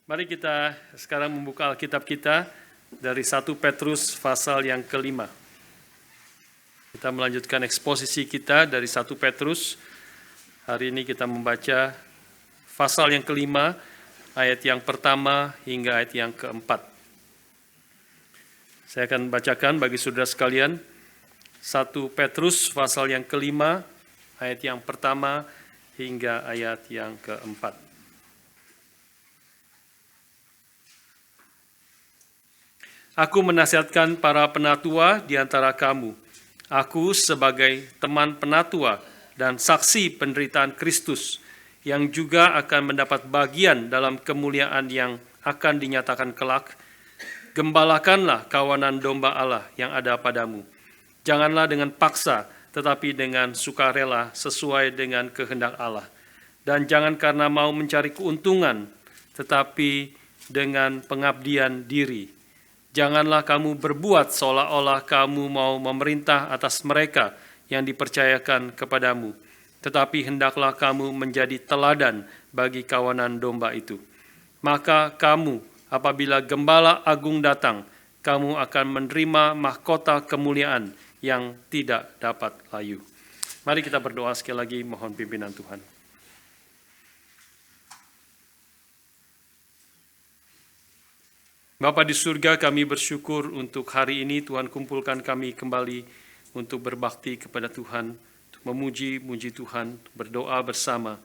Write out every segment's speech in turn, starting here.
Mari kita sekarang membuka Alkitab kita dari 1 Petrus pasal yang kelima. Kita melanjutkan eksposisi kita dari 1 Petrus. Hari ini kita membaca pasal yang kelima, ayat yang pertama hingga ayat yang keempat. Saya akan bacakan bagi saudara sekalian, 1 Petrus pasal yang kelima, ayat yang pertama hingga ayat yang keempat. Aku menasihatkan para penatua di antara kamu. Aku sebagai teman penatua dan saksi penderitaan Kristus yang juga akan mendapat bagian dalam kemuliaan yang akan dinyatakan kelak. Gembalakanlah kawanan domba Allah yang ada padamu. Janganlah dengan paksa, tetapi dengan sukarela sesuai dengan kehendak Allah. Dan jangan karena mau mencari keuntungan, tetapi dengan pengabdian diri. Janganlah kamu berbuat seolah-olah kamu mau memerintah atas mereka yang dipercayakan kepadamu, tetapi hendaklah kamu menjadi teladan bagi kawanan domba itu. Maka kamu, apabila Gembala Agung datang, kamu akan menerima mahkota kemuliaan yang tidak dapat layu. Mari kita berdoa sekali lagi, mohon pimpinan Tuhan. Bapa di surga, kami bersyukur untuk hari ini Tuhan kumpulkan kami kembali untuk berbakti kepada Tuhan, untuk memuji Tuhan, berdoa bersama,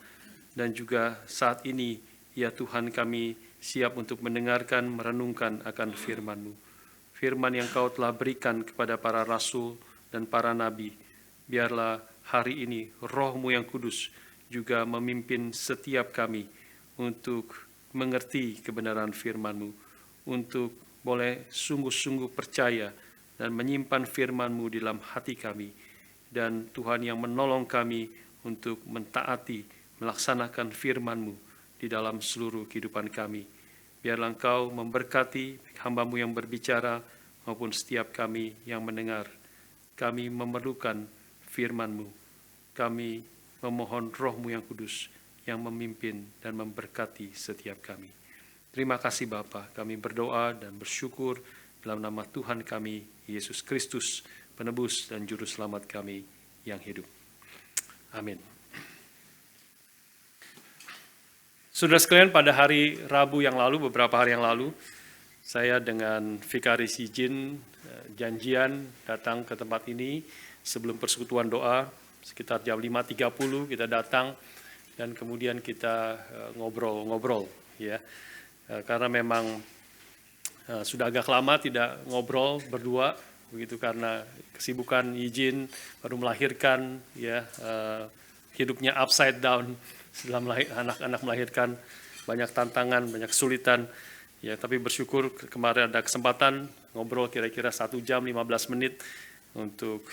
dan juga saat ini, ya Tuhan, kami siap untuk mendengarkan, merenungkan akan firman-Mu. Firman yang Kau telah berikan kepada para rasul dan para nabi. Biarlah hari ini Roh-Mu yang kudus juga memimpin setiap kami untuk mengerti kebenaran firman-Mu, untuk boleh sungguh-sungguh percaya dan menyimpan firman-Mu di dalam hati kami. Dan Tuhan yang menolong kami untuk mentaati, melaksanakan firman-Mu di dalam seluruh kehidupan kami. Biarlah Engkau memberkati hamba-Mu yang berbicara maupun setiap kami yang mendengar. Kami memerlukan firman-Mu. Kami memohon Roh-Mu yang kudus yang memimpin dan memberkati setiap kami. Terima kasih Bapa, kami berdoa dan bersyukur dalam nama Tuhan kami, Yesus Kristus, penebus dan juru selamat kami yang hidup. Amin. Saudara sekalian, pada hari Rabu yang lalu, beberapa hari yang lalu, saya dengan Vikaris Yijin janjian datang ke tempat ini sebelum persekutuan doa, sekitar jam 5.30 kita datang dan kemudian kita ngobrol-ngobrol, ya. Karena memang sudah agak lama tidak ngobrol berdua, begitu, karena kesibukan Yijin baru melahirkan, ya, hidupnya upside down setelah anak-anak melahirkan, banyak tantangan, banyak kesulitan, ya. Tapi bersyukur kemarin ada kesempatan ngobrol kira-kira 1 jam 15 menit untuk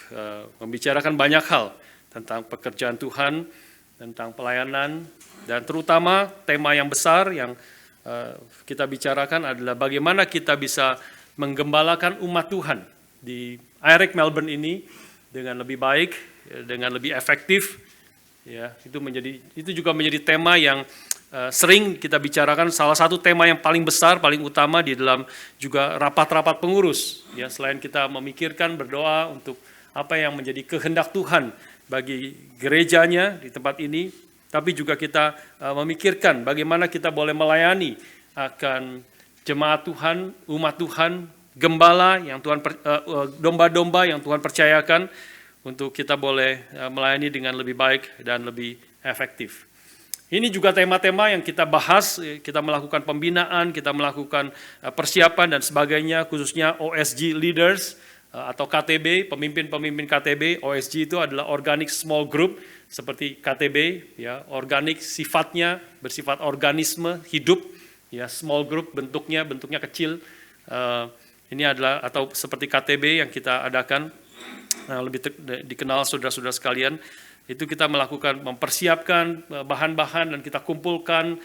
membicarakan banyak hal tentang pekerjaan Tuhan, tentang pelayanan, dan terutama tema yang besar yang kita bicarakan adalah bagaimana kita bisa menggembalakan umat Tuhan di IREC Melbourne ini dengan lebih baik, dengan lebih efektif, ya. Itu juga menjadi tema yang sering kita bicarakan, salah satu tema yang paling besar, paling utama di dalam juga rapat-rapat pengurus, ya. Selain kita memikirkan, berdoa untuk apa yang menjadi kehendak Tuhan bagi gerejanya di tempat ini, tapi juga kita memikirkan bagaimana kita boleh melayani akan jemaat Tuhan, umat Tuhan, gembala yang Tuhan, domba-domba yang Tuhan percayakan, untuk kita boleh melayani dengan lebih baik dan lebih efektif. Ini juga tema-tema yang kita bahas, kita melakukan pembinaan, kita melakukan persiapan dan sebagainya, khususnya OSG Leaders atau KTB, pemimpin-pemimpin KTB. OSG itu adalah Organic Small Group, seperti KTB, ya, organik sifatnya, bersifat organisme hidup, ya. Small group bentuknya kecil. Ini adalah atau seperti KTB yang kita adakan, lebih dikenal saudara-saudara sekalian. Itu kita mempersiapkan bahan-bahan dan kita kumpulkan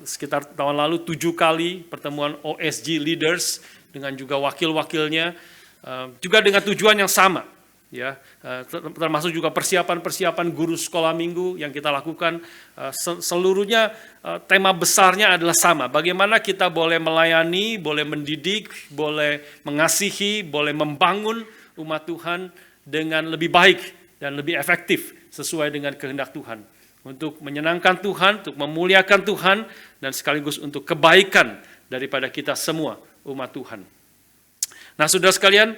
sekitar tahun lalu 7 kali pertemuan OSG Leaders dengan juga wakil-wakilnya, juga dengan tujuan yang sama. ya, termasuk juga persiapan guru sekolah minggu yang kita lakukan. Seluruhnya tema besarnya adalah sama, bagaimana kita boleh melayani, boleh mendidik, boleh mengasihi, boleh membangun umat Tuhan dengan lebih baik dan lebih efektif sesuai dengan kehendak Tuhan, untuk menyenangkan Tuhan, untuk memuliakan Tuhan, dan sekaligus untuk kebaikan daripada kita semua umat Tuhan. Nah, saudara sekalian,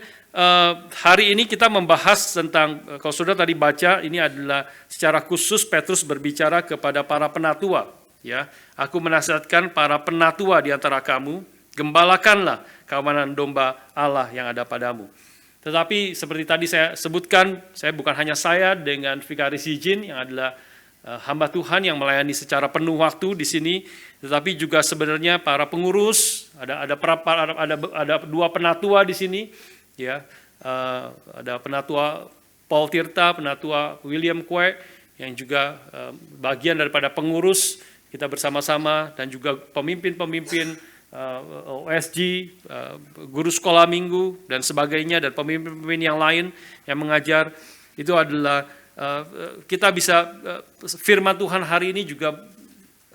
hari ini kita membahas tentang, kalau saudara tadi baca, ini adalah secara khusus Petrus berbicara kepada para penatua. Ya, aku menasihatkan para penatua di antara kamu, gembalakanlah kawanan domba Allah yang ada padamu. Tetapi seperti tadi saya sebutkan, bukan hanya saya dengan Vikaris Yijin yang adalah hamba Tuhan yang melayani secara penuh waktu di sini, tetapi juga sebenarnya para pengurus, ada dua penatua di sini, ya, ada penatua Paul Tirta, penatua William Kwe, yang juga bagian daripada pengurus kita bersama-sama, dan juga pemimpin-pemimpin OSG, guru sekolah minggu dan sebagainya, dan pemimpin-pemimpin yang lain yang mengajar. Itu adalah kita bisa, firman Tuhan hari ini juga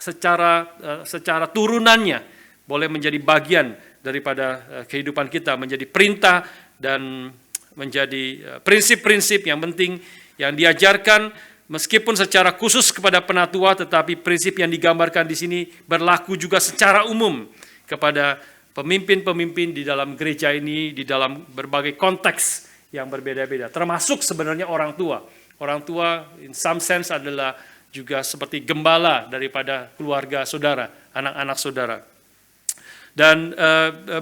secara turunannya boleh menjadi bagian daripada kehidupan kita, menjadi perintah dan menjadi prinsip-prinsip yang penting yang diajarkan, meskipun secara khusus kepada penatua, tetapi prinsip yang digambarkan di sini berlaku juga secara umum kepada pemimpin-pemimpin di dalam gereja ini, di dalam berbagai konteks yang berbeda-beda, termasuk sebenarnya orang tua. Orang tua in some sense adalah juga seperti gembala daripada keluarga saudara, anak-anak saudara. Dan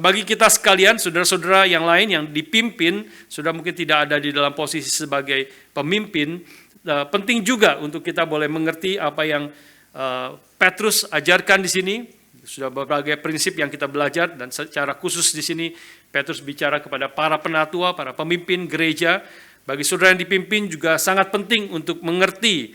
bagi kita sekalian, saudara-saudara yang lain yang dipimpin, saudara mungkin tidak ada di dalam posisi sebagai pemimpin, penting juga untuk kita boleh mengerti apa yang Petrus ajarkan di sini. Sudah berbagai prinsip yang kita belajar, dan secara khusus di sini Petrus bicara kepada para penatua, para pemimpin gereja. Bagi saudara yang dipimpin juga sangat penting untuk mengerti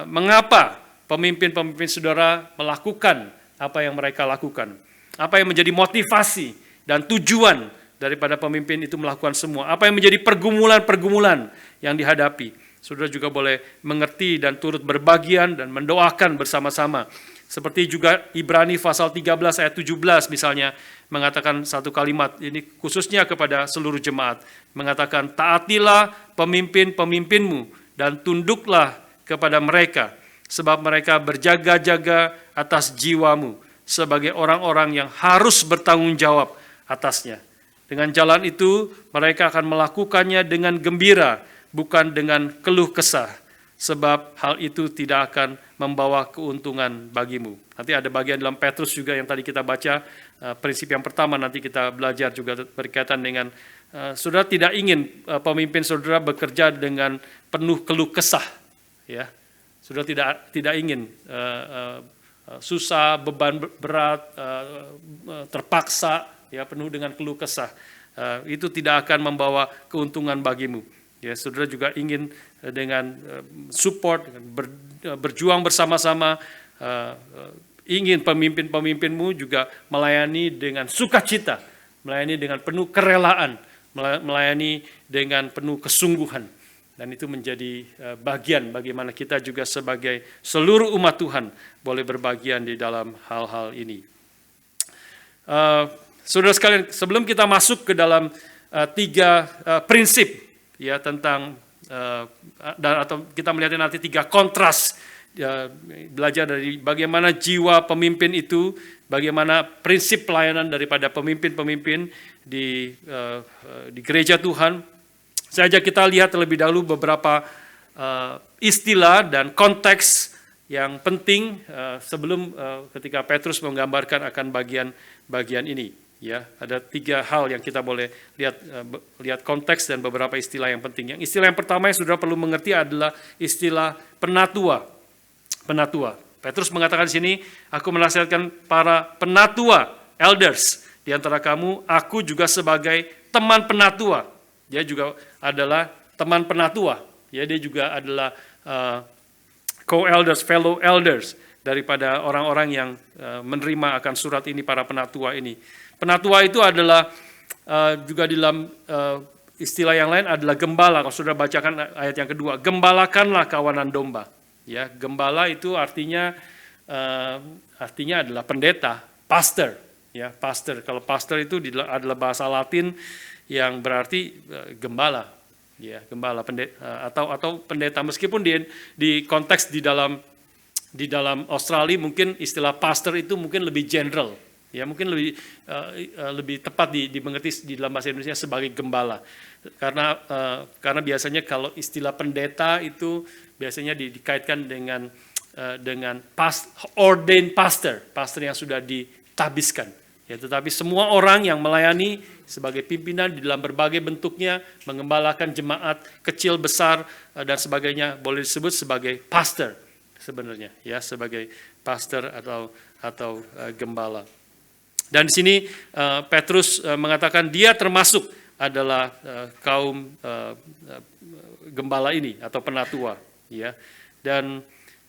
mengapa pemimpin-pemimpin saudara melakukan apa yang mereka lakukan. Apa yang menjadi motivasi dan tujuan daripada pemimpin itu melakukan semua. Apa yang menjadi pergumulan-pergumulan yang dihadapi. Saudara juga boleh mengerti dan turut berbagian dan mendoakan bersama-sama. Seperti juga Ibrani pasal 13 ayat 17 misalnya, mengatakan satu kalimat, ini khususnya kepada seluruh jemaat, mengatakan, taatilah pemimpin-pemimpinmu dan tunduklah kepada mereka, sebab mereka berjaga-jaga atas jiwamu sebagai orang-orang yang harus bertanggung jawab atasnya. Dengan jalan itu mereka akan melakukannya dengan gembira, bukan dengan keluh kesah, sebab hal itu tidak akan membawa keuntungan bagimu. Nanti ada bagian dalam Petrus juga yang tadi kita baca, prinsip yang pertama nanti kita belajar juga berkaitan dengan saudara tidak ingin pemimpin saudara bekerja dengan penuh keluh kesah, ya. Saudara tidak ingin susah, beban berat, terpaksa, ya, penuh dengan keluh kesah. Itu tidak akan membawa keuntungan bagimu. Ya, saudara juga ingin dengan support, berjuang bersama-sama, ingin pemimpin-pemimpinmu juga melayani dengan sukacita, melayani dengan penuh kerelaan, melayani dengan penuh kesungguhan. Dan itu menjadi bagian bagaimana kita juga sebagai seluruh umat Tuhan boleh berbagian di dalam hal-hal ini. Saudara sekalian, sebelum kita masuk ke dalam 3 prinsip, ya, tentang atau kita melihat nanti 3 kontras, ya, belajar dari bagaimana jiwa pemimpin itu, bagaimana prinsip pelayanan daripada pemimpin-pemimpin di gereja Tuhan. Saya ajak kita lihat terlebih dahulu beberapa istilah dan konteks yang penting sebelum ketika Petrus menggambarkan akan bagian ini. Ya, ada 3 hal yang kita boleh lihat konteks dan beberapa istilah yang penting. Yang istilah yang pertama yang saudara perlu mengerti adalah istilah penatua. Penatua. Petrus mengatakan di sini, aku menasihatkan para penatua, elders, di antara kamu, aku juga sebagai teman penatua. Dia juga adalah teman penatua. Ya, dia juga adalah co-elders, fellow elders daripada orang-orang yang menerima akan surat ini, para penatua ini. Penatua itu adalah juga di dalam istilah yang lain adalah gembala. Kalau saudara bacakan ayat yang kedua, gembalakanlah kawanan domba. Ya, gembala itu artinya adalah pendeta, pastor. Ya, pastor. Kalau pastor itu adalah bahasa Latin yang berarti gembala. Ya, gembala pendeta, atau pendeta. Meskipun di konteks di dalam Australia mungkin istilah pastor itu mungkin lebih general. Ya, mungkin lebih tepat dimengerti di dalam bahasa Indonesia sebagai gembala. Karena biasanya kalau istilah pendeta itu biasanya dikaitkan dengan ordained pastor yang sudah ditabiskan. Ya, tetapi semua orang yang melayani sebagai pimpinan di dalam berbagai bentuknya, mengembalakan jemaat kecil besar dan sebagainya, boleh disebut sebagai pastor sebenarnya, ya, sebagai pastor atau gembala. Dan di sini Petrus mengatakan dia termasuk adalah kaum gembala ini atau penatua, ya. Dan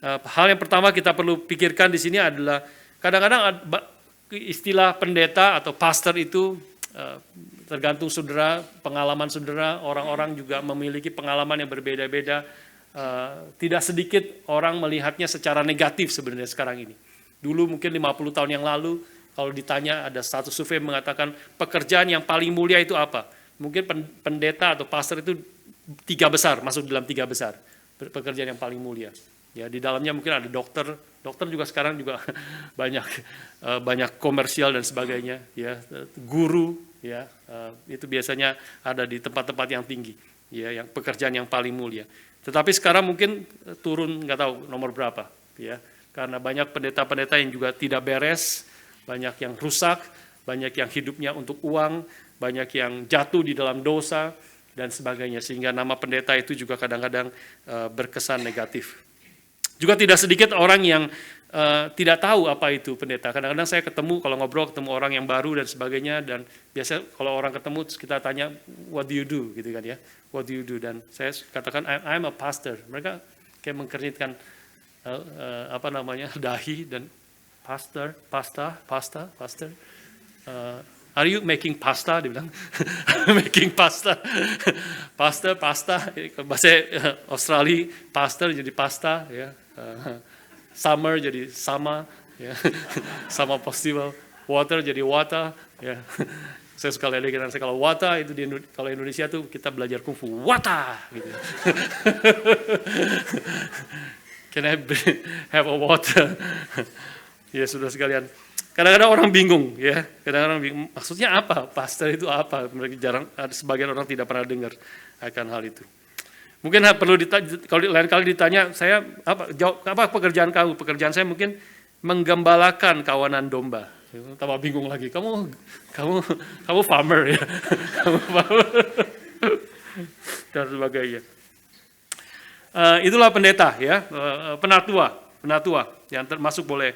hal yang pertama kita perlu pikirkan di sini adalah kadang-kadang istilah pendeta atau pastor itu tergantung saudara, pengalaman saudara, orang-orang juga memiliki pengalaman yang berbeda-beda. Tidak sedikit orang melihatnya secara negatif sebenarnya sekarang ini. Dulu mungkin 50 tahun yang lalu, kalau ditanya ada satu survei mengatakan pekerjaan yang paling mulia itu apa? Mungkin pendeta atau pastor itu 3 besar, masuk dalam 3 besar pekerjaan yang paling mulia. Ya, di dalamnya mungkin ada dokter juga sekarang juga banyak komersial dan sebagainya. Ya, guru, ya, itu biasanya ada di tempat-tempat yang tinggi, ya, yang pekerjaan yang paling mulia. Tetapi sekarang mungkin turun, nggak tahu nomor berapa, ya, karena banyak pendeta-pendeta yang juga tidak beres. Banyak yang rusak, banyak yang hidupnya untuk uang, banyak yang jatuh di dalam dosa, dan sebagainya. Sehingga nama pendeta itu juga kadang-kadang berkesan negatif. Juga tidak sedikit orang yang tidak tahu apa itu pendeta. Kadang-kadang saya ketemu orang yang baru dan sebagainya, dan biasa kalau orang ketemu kita tanya, what do you do? Gitu kan, ya, what do you do? Dan saya katakan, I'm a pastor. Mereka kayak mengkernyitkan dahi dan pastor. Are you making pasta? Dia bilang, making pasta. Pasta. Bahasa Australia, pastor jadi pasta, ya. Summer jadi sama, ya. Sama festival. Water jadi wata, ya. Saya suka ledekan saya kalau wata itu kalau Indonesia tuh kita belajar kungfu, wata, gitu. Can I have a water? Ya, saudara sekalian, kadang-kadang orang bingung, ya. Kadang-kadang bingung, maksudnya apa? Pastor itu apa? Mereka sebagian orang tidak pernah dengar akan hal itu. Mungkin perlu kalau lain kali ditanya, saya apa pekerjaan kamu? Pekerjaan saya mungkin menggembalakan kawanan domba. Tambah bingung lagi. Kamu farmer, ya. Kamu farmer. Dan sebagainya. Itulah pendeta, ya, penatua yang termasuk boleh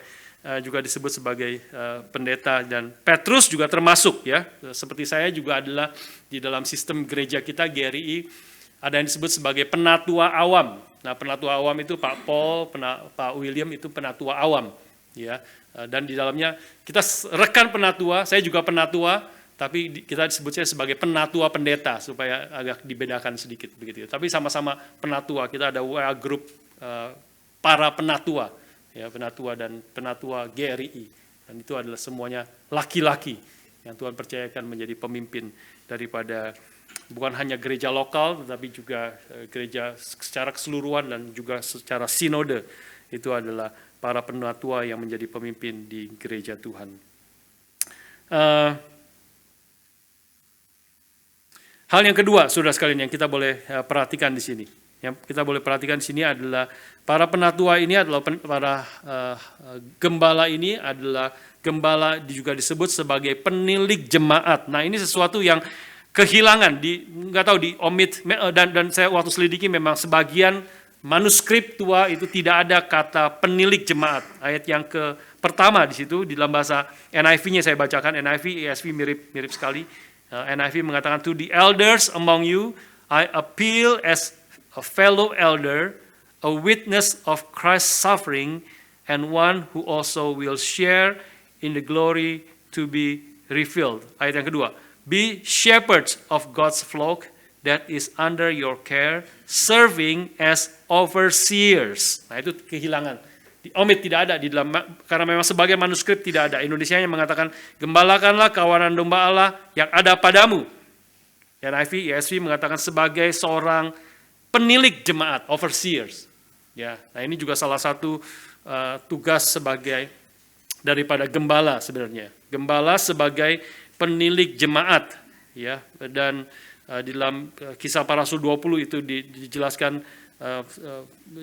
juga disebut sebagai pendeta, dan Petrus juga termasuk, ya. Seperti saya juga adalah di dalam sistem gereja kita GRI ada yang disebut sebagai penatua awam. Nah, penatua awam itu Pak Paul, Pak William itu penatua awam, ya. Dan di dalamnya kita rekan penatua, saya juga penatua, tapi kita disebutnya sebagai penatua pendeta supaya agak dibedakan sedikit begitu. Tapi sama-sama penatua. Kita ada WA group para penatua. Ya, penatua dan penatua GRI, dan itu adalah semuanya laki-laki yang Tuhan percayakan menjadi pemimpin daripada bukan hanya gereja lokal, tetapi juga gereja secara keseluruhan dan juga secara sinode. Itu adalah para penatua yang menjadi pemimpin di gereja Tuhan. Hal yang kedua, saudara sekalian, yang kita boleh perhatikan di sini. Yang kita boleh perhatikan di sini adalah para penatua ini adalah para gembala ini adalah gembala juga disebut sebagai penilik jemaat. Nah, ini sesuatu yang kehilangan nggak tahu di omit, dan saya waktu selidiki memang sebagian manuskrip tua itu tidak ada kata penilik jemaat. Ayat yang pertama di situ di dalam bahasa NIV-nya saya bacakan. NIV, ESV mirip sekali. NIV mengatakan, to the elders among you I appeal as a fellow elder, a witness of Christ's suffering, and one who also will share in the glory to be revealed. Ayat yang kedua, be shepherds of God's flock, that is under your care, serving as overseers. Nah, itu kehilangan. Di omit tidak ada di dalam, karena memang sebagian manuskrip tidak ada. Indonesianya mengatakan, gembalakanlah kawanan domba Allah yang ada padamu. NIV, ESV mengatakan sebagai seorang penilik jemaat, overseers. Ya, nah ini juga salah satu tugas sebagai daripada gembala sebenarnya. Gembala sebagai penilik jemaat, ya. Dan di dalam Kisah Para Rasul 20 itu dijelaskan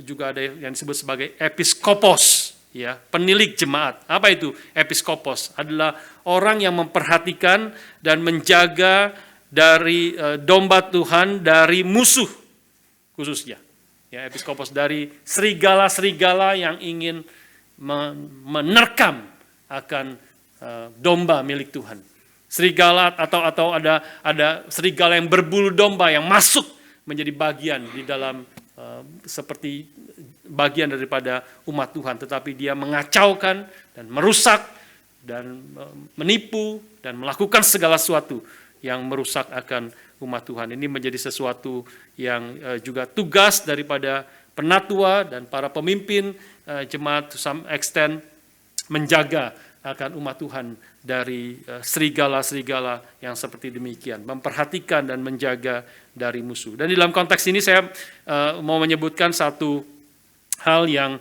juga ada yang disebut sebagai episkopos, ya, penilik jemaat. Apa itu episkopos? Adalah orang yang memperhatikan dan menjaga dari domba Tuhan dari musuh khususnya. Ya, episkopos dari serigala-serigala yang ingin menerkam akan domba milik Tuhan. Serigala atau ada serigala yang berbulu domba yang masuk menjadi bagian di dalam seperti bagian daripada umat Tuhan, tetapi dia mengacaukan dan merusak dan menipu dan melakukan segala sesuatu yang merusak akan umat Tuhan. Ini menjadi sesuatu yang juga tugas daripada penatua dan para pemimpin jemaat to some extent menjaga akan umat Tuhan dari serigala-serigala yang seperti demikian, memperhatikan dan menjaga dari musuh. Dan di dalam konteks ini saya mau menyebutkan satu hal yang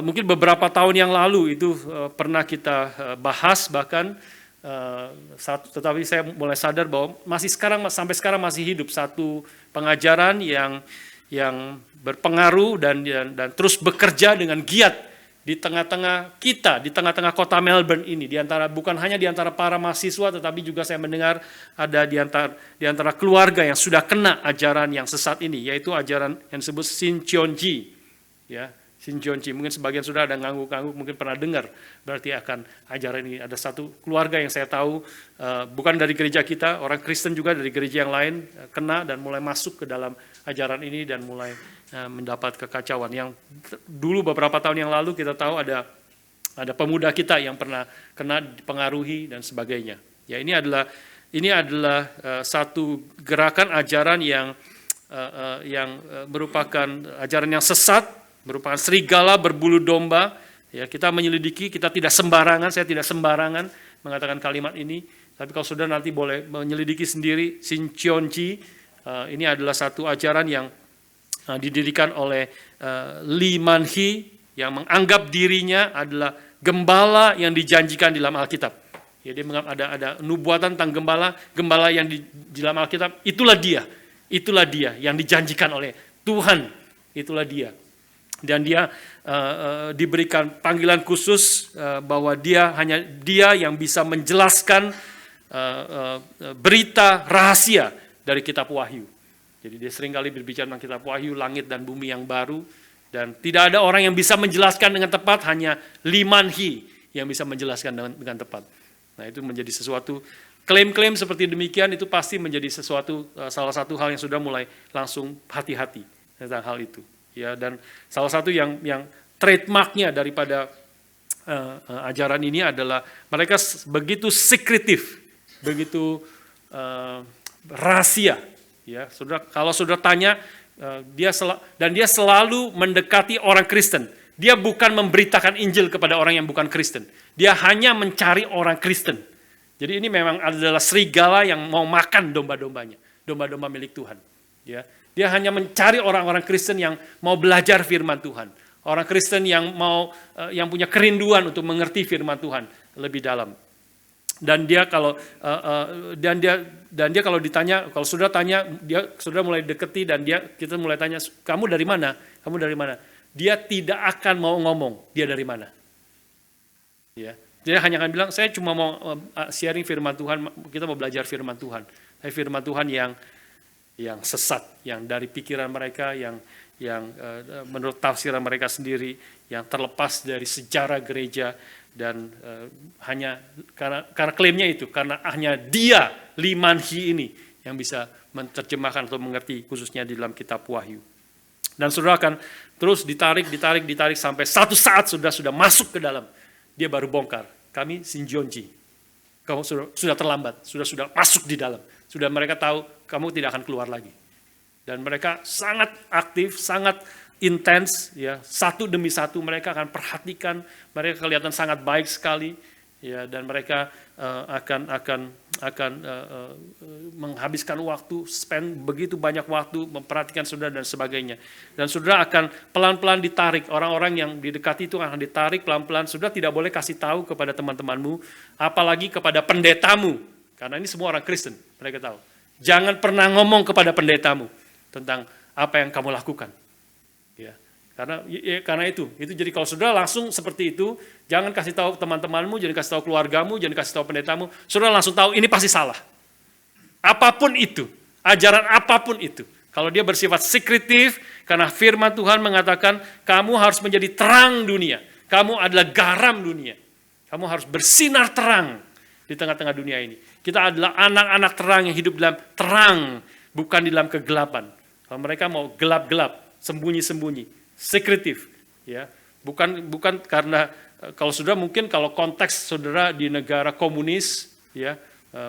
mungkin beberapa tahun yang lalu itu pernah kita bahas bahkan, tetapi saya mulai sadar bahwa sampai sekarang masih hidup satu pengajaran yang berpengaruh dan terus bekerja dengan giat di tengah-tengah kita, di tengah-tengah kota Melbourne ini, bukan hanya di antara para mahasiswa, tetapi juga saya mendengar ada di antara keluarga yang sudah kena ajaran yang sesat ini, yaitu ajaran yang disebut Shincheonji, ya, Shincheonji. Mungkin sebagian sudah ada ngangguk-ngangguk, mungkin pernah dengar, berarti akan ajaran ini. Ada satu keluarga yang saya tahu, bukan dari gereja kita, orang Kristen juga dari gereja yang lain, kena dan mulai masuk ke dalam ajaran ini dan mulai mendapat kekacauan. Yang dulu beberapa tahun yang lalu kita tahu ada pemuda kita yang pernah kena dipengaruhi dan sebagainya. Ya, ini adalah satu gerakan ajaran yang merupakan ajaran yang sesat, merupakan serigala berbulu domba. Ya, kita menyelidiki, kita tidak sembarangan, saya tidak sembarangan mengatakan kalimat ini. Tapi kalau sudah nanti boleh menyelidiki sendiri, Shincheonji ini adalah satu ajaran yang didirikan oleh Lee Man-hee yang menganggap dirinya adalah gembala yang dijanjikan di dalam Alkitab. Ya, dia menganggap ada nubuatan tentang gembala yang di dalam Alkitab, itulah dia yang dijanjikan oleh Tuhan, itulah dia. Dan dia diberikan panggilan khusus bahwa hanya dia yang bisa menjelaskan berita rahasia dari kitab Wahyu. Jadi dia seringkali berbicara tentang kitab Wahyu, langit dan bumi yang baru, dan tidak ada orang yang bisa menjelaskan dengan tepat, hanya Lee Man-hee yang bisa menjelaskan dengan tepat. Nah, itu menjadi sesuatu, klaim-klaim seperti demikian itu pasti menjadi sesuatu, salah satu hal yang sudah mulai langsung hati-hati tentang hal itu. Ya, dan salah satu yang trademarknya daripada ajaran ini adalah mereka begitu sekretif, begitu rahasia. Ya, kalau saudara tanya, dia selalu mendekati orang Kristen. Dia bukan memberitakan Injil kepada orang yang bukan Kristen. Dia hanya mencari orang Kristen. Jadi ini memang adalah serigala yang mau makan domba-dombanya, domba-domba milik Tuhan. Ya, dia hanya mencari orang-orang Kristen yang mau belajar firman Tuhan, orang Kristen yang punya kerinduan untuk mengerti firman Tuhan lebih dalam. Dan dia kalau ditanya, kalau sudah tanya, dia sudah mulai deketi dan kita mulai tanya, kamu dari mana? Kamu dari mana? Dia tidak akan mau ngomong dia dari mana. Ya, dia hanya akan bilang, saya cuma mau sharing firman Tuhan, kita mau belajar firman Tuhan. Tapi firman Tuhan yang sesat, yang dari pikiran mereka, yang menurut tafsiran mereka sendiri, yang terlepas dari sejarah gereja. Dan hanya karena klaimnya itu, karena hanya dia, Lee Man-hee ini, yang bisa menerjemahkan atau mengerti khususnya di dalam kitab Wahyu. Dan saudara akan terus ditarik sampai satu saat sudah masuk ke dalam, dia baru bongkar. Kami Shincheonji, kamu sudah terlambat, sudah masuk di dalam, sudah mereka tahu kamu tidak akan keluar lagi. Dan mereka sangat aktif, sangat intens, ya, satu demi satu mereka akan perhatikan, mereka kelihatan sangat baik sekali, ya, dan mereka akan menghabiskan waktu, spend begitu banyak waktu memperhatikan saudara dan sebagainya. Dan saudara akan pelan-pelan ditarik, orang-orang yang didekati itu akan ditarik pelan-pelan. Saudara tidak boleh kasih tahu kepada teman-temanmu, apalagi kepada pendetamu, karena ini semua orang Kristen, mereka tahu. Jangan pernah ngomong kepada pendetamu tentang apa yang kamu lakukan. Ya, karena itu jadi kalau saudara langsung seperti itu, jangan kasih tahu teman-temanmu, jangan kasih tahu keluargamu, jangan kasih tahu pendetamu, saudara langsung tahu ini pasti salah. Apapun itu, ajaran apapun itu, kalau dia bersifat sekretif, karena firman Tuhan mengatakan kamu harus menjadi terang dunia, kamu adalah garam dunia, kamu harus bersinar terang di tengah-tengah dunia ini. Kita adalah anak-anak terang yang hidup dalam terang, bukan di dalam kegelapan. Kalau mereka mau gelap-gelap, sembunyi-sembunyi, sekretif, ya, bukan karena kalau saudara mungkin kalau konteks saudara di negara komunis, ya,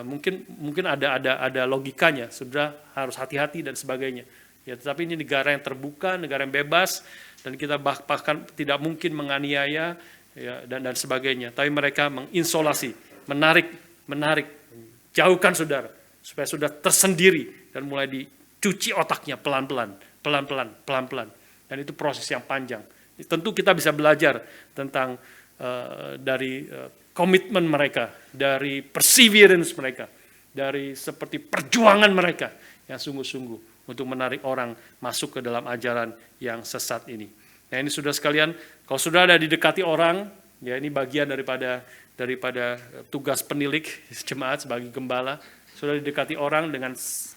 mungkin ada logikanya, saudara harus hati-hati dan sebagainya, ya, tetapi ini negara yang terbuka, negara yang bebas, dan kita bahkan tidak mungkin menganiaya, ya, dan sebagainya, tapi mereka menginsolasi, menarik, jauhkan saudara, supaya saudara tersendiri dan mulai dicuci otaknya pelan-pelan. Dan itu proses yang panjang. Tentu kita bisa belajar tentang dari komitmen mereka, dari perseverance mereka, dari seperti perjuangan mereka yang sungguh-sungguh untuk menarik orang masuk ke dalam ajaran yang sesat ini. Nah, ini saudara sekalian, kalau sudah ada didekati orang, ya ini bagian daripada tugas penilik jemaat sebagai gembala. Saudara didekati orang dengan